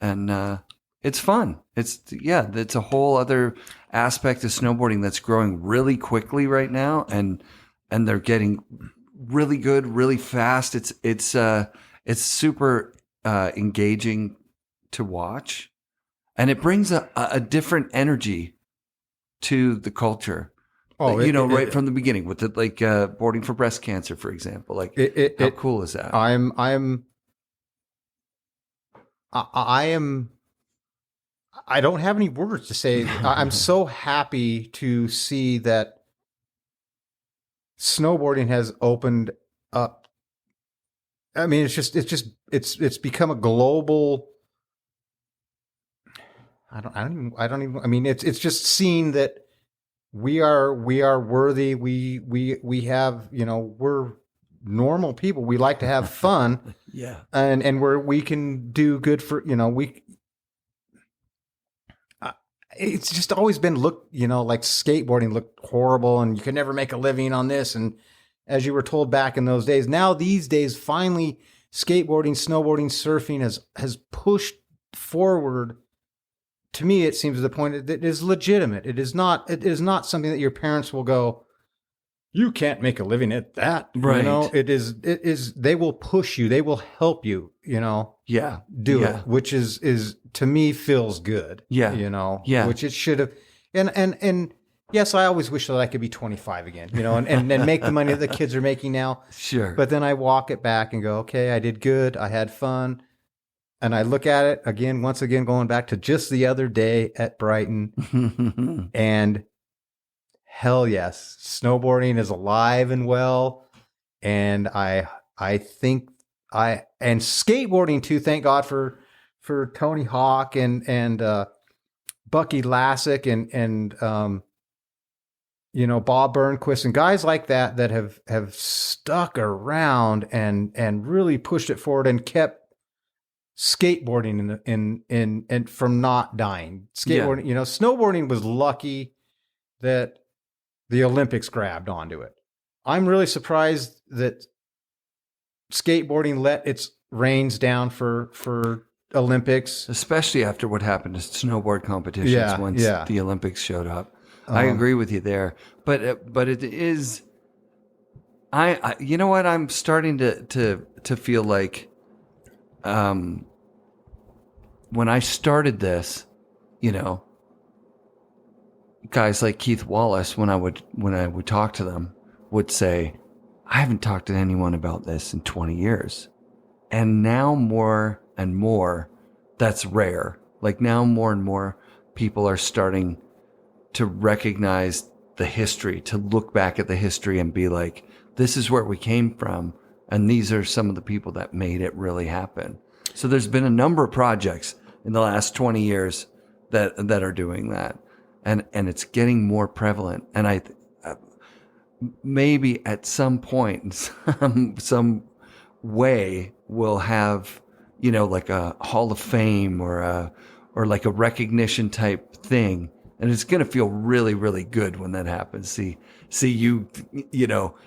and it's fun. It's a whole other aspect of snowboarding that's growing really quickly right now, and they're getting really good, really fast. It's super engaging to watch, and it brings a different energy to the culture. Oh, right from the beginning with the boarding for breast cancer, for example. How cool is that? I am. I don't have any words to say. I'm so happy to see that snowboarding has opened up. I mean, it's become a global. I don't even. I mean, it's just seen that we are worthy. We have, we're normal people. We like to have fun. Yeah. And we can do good for, it's just always been like skateboarding looked horrible and you could never make a living on this. And as you were told back in those days, now these days, finally skateboarding, snowboarding, surfing has pushed forward. To me, it seems to the point that it is legitimate. It is not something that your parents will go, you can't make a living at that. Right. It is, they will push you. They will help you, Yeah. do it, which is to me feels good. Yeah. Yeah. Which it should have. And yes, I always wish that I could be 25 again, and make the money that the kids are making now. Sure. But then I walk it back and go, okay, I did good. I had fun. And I look at it again, once again, going back to just the other day at Brighton. And hell yes, snowboarding is alive and well. And I think and skateboarding too, thank God for Tony Hawk and Bucky Lassick and Bob Burnquist and guys like that have stuck around and really pushed it forward and kept skateboarding in from not dying. Skateboarding, snowboarding was lucky that the Olympics grabbed onto it. I'm really surprised that skateboarding let its reins down for Olympics, especially after what happened to snowboard competitions once the Olympics showed up. I agree with you there, but it is. I you know what, I'm starting to feel like. When I started this, guys like Keith Wallace, when I would talk to them, would say, I haven't talked to anyone about this in 20 years. And now more and more, that's rare. Like now more and more people are starting to recognize the history, to look back at the history and be like, this is where we came from. And these are some of the people that made it really happen. So there's been a number of projects in the last 20 years that are doing that. And it's getting more prevalent. And I maybe at some point, some way we'll have, like a Hall of Fame or like a recognition type thing. And it's going to feel really, really good when that happens. See you,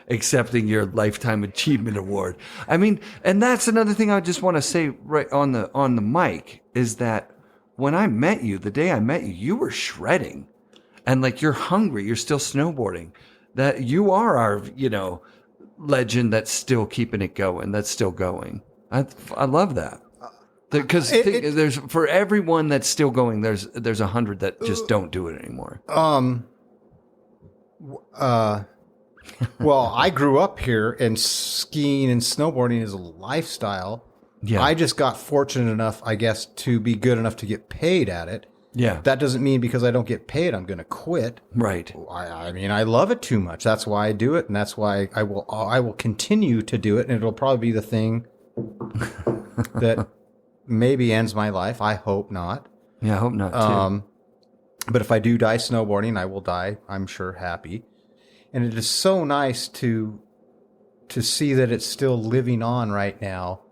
accepting your Lifetime Achievement Award. I mean, and that's another thing I just want to say right on the mic is that when I met you, the day I met you, you were shredding and like you're hungry. You're still snowboarding. That you are our, legend that's still keeping it going. That's still going. I love that. Because there's for everyone that's still going, there's 100 that just don't do it anymore. Well, I grew up here, and skiing and snowboarding is a lifestyle. Yeah. I just got fortunate enough, I guess, to be good enough to get paid at it. Yeah. That doesn't mean because I don't get paid, I'm going to quit. Right. I mean, I love it too much. That's why I do it, and that's why I will continue to do it, and it'll probably be the thing that maybe ends my life. I hope not. Yeah, I hope not too. But if I do die snowboarding, I will die, I'm sure, happy. And it is so nice to see that it's still living on right now.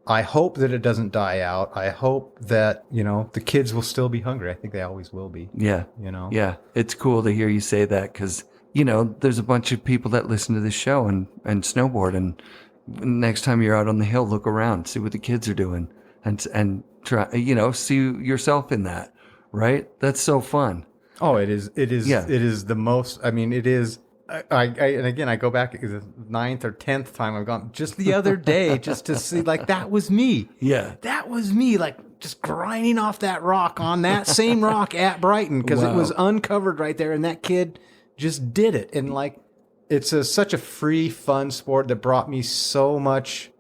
I hope that it doesn't die out. I hope that, the kids will still be hungry. I think they always will be. Yeah. Yeah. It's cool to hear you say that because, there's a bunch of people that listen to this show and snowboard. And next time you're out on the hill, look around, see what the kids are doing and try, see yourself in that. Right? That's so fun. Oh, it is. Yeah. It is the most, it is. And again, I go back the 9th or 10th time I've gone just the other day just to see, like, that was me. Yeah. That was me, like, just grinding off that rock on that same rock at Brighton because it was uncovered right there. And that kid just did it. And, like, it's such a free, fun sport that brought me so much.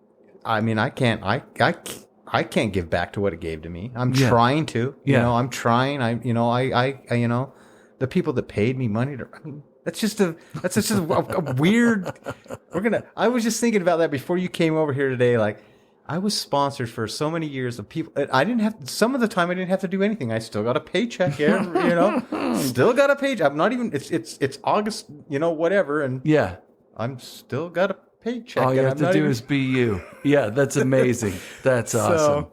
I mean, I can't give back to what it gave to me. I'm trying to, I'm trying. The people that paid me money that's just a weird. I was just thinking about that before you came over here today. Like, I was sponsored for so many years of people. I didn't have, some of the time I didn't have to do anything. I still got a paycheck here, still got a paycheck. I'm not even, it's August, whatever. And I'm still got a paycheck. All you have to do is be you. Yeah. That's amazing. That's awesome. So,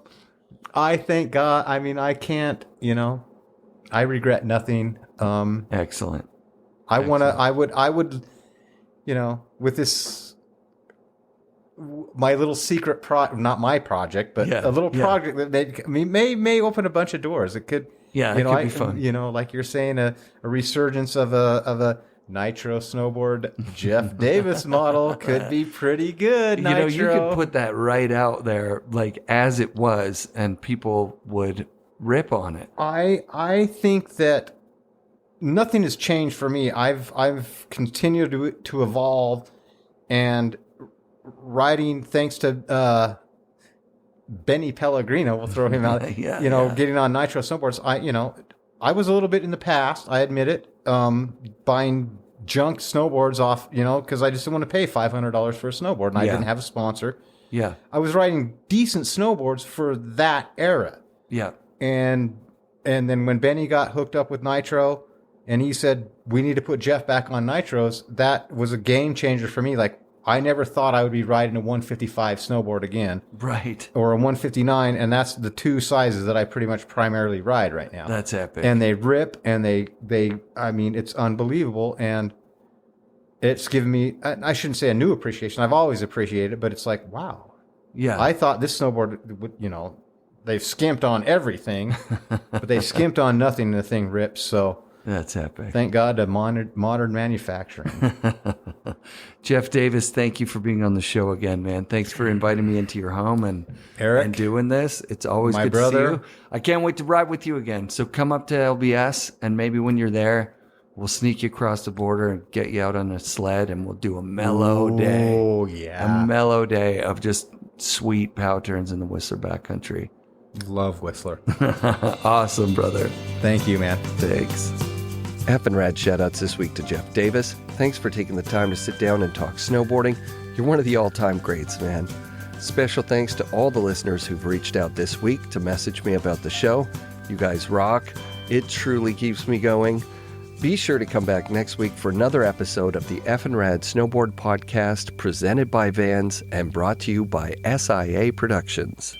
I thank God. I mean, I can't, I regret nothing. Excellent. I would, with this, my little secret not my project, but a little project that may open a bunch of doors. It could, it could be fun. Like you're saying, a resurgence of a Nitro snowboard Jeff Davis model could be pretty good. Nitro. You could put that right out there, like as it was, and people would rip on it. I think that nothing has changed for me. I've continued to evolve, and riding, thanks to Benny Pellegrino, we'll throw him out. Getting on Nitro snowboards. I was a little bit in the past. I admit it. Buying junk snowboards off, because I just didn't want to pay $500 for a snowboard, and I didn't have a sponsor. Yeah, I was riding decent snowboards for that era. Yeah, and then when Benny got hooked up with Nitro. And he said, we need to put Jeff back on Nitros. That was a game changer for me. Like, I never thought I would be riding a 155 snowboard again. Right. Or a 159. And that's the two sizes that I pretty much primarily ride right now. That's epic. And they rip, and they it's unbelievable. And it's given me, I shouldn't say a new appreciation. I've always appreciated it, but it's like, wow. Yeah. I thought this snowboard would, they've skimped on everything, but they skimped on nothing, and the thing rips. So. That's epic. Thank God to modern manufacturing. Jeff Davis, thank you for being on the show again, man. Thanks for inviting me into your home and doing this. It's always good to see you. I can't wait to ride with you again. So come up to LBS, and maybe when you're there, we'll sneak you across the border and get you out on a sled, and we'll do a mellow day. Oh, yeah. A mellow day of just sweet pow turns in the Whistler backcountry. Love Whistler. Awesome, brother. Thank you, man. Thanks. FNRad shoutouts this week to Jeff Davis. Thanks for taking the time to sit down and talk snowboarding. You're one of the all-time greats, man. Special thanks to all the listeners who've reached out this week to message me about the show. You guys rock. It truly keeps me going. Be sure to come back next week for another episode of the FNRad Snowboard Podcast, presented by Vans and brought to you by SIA Productions.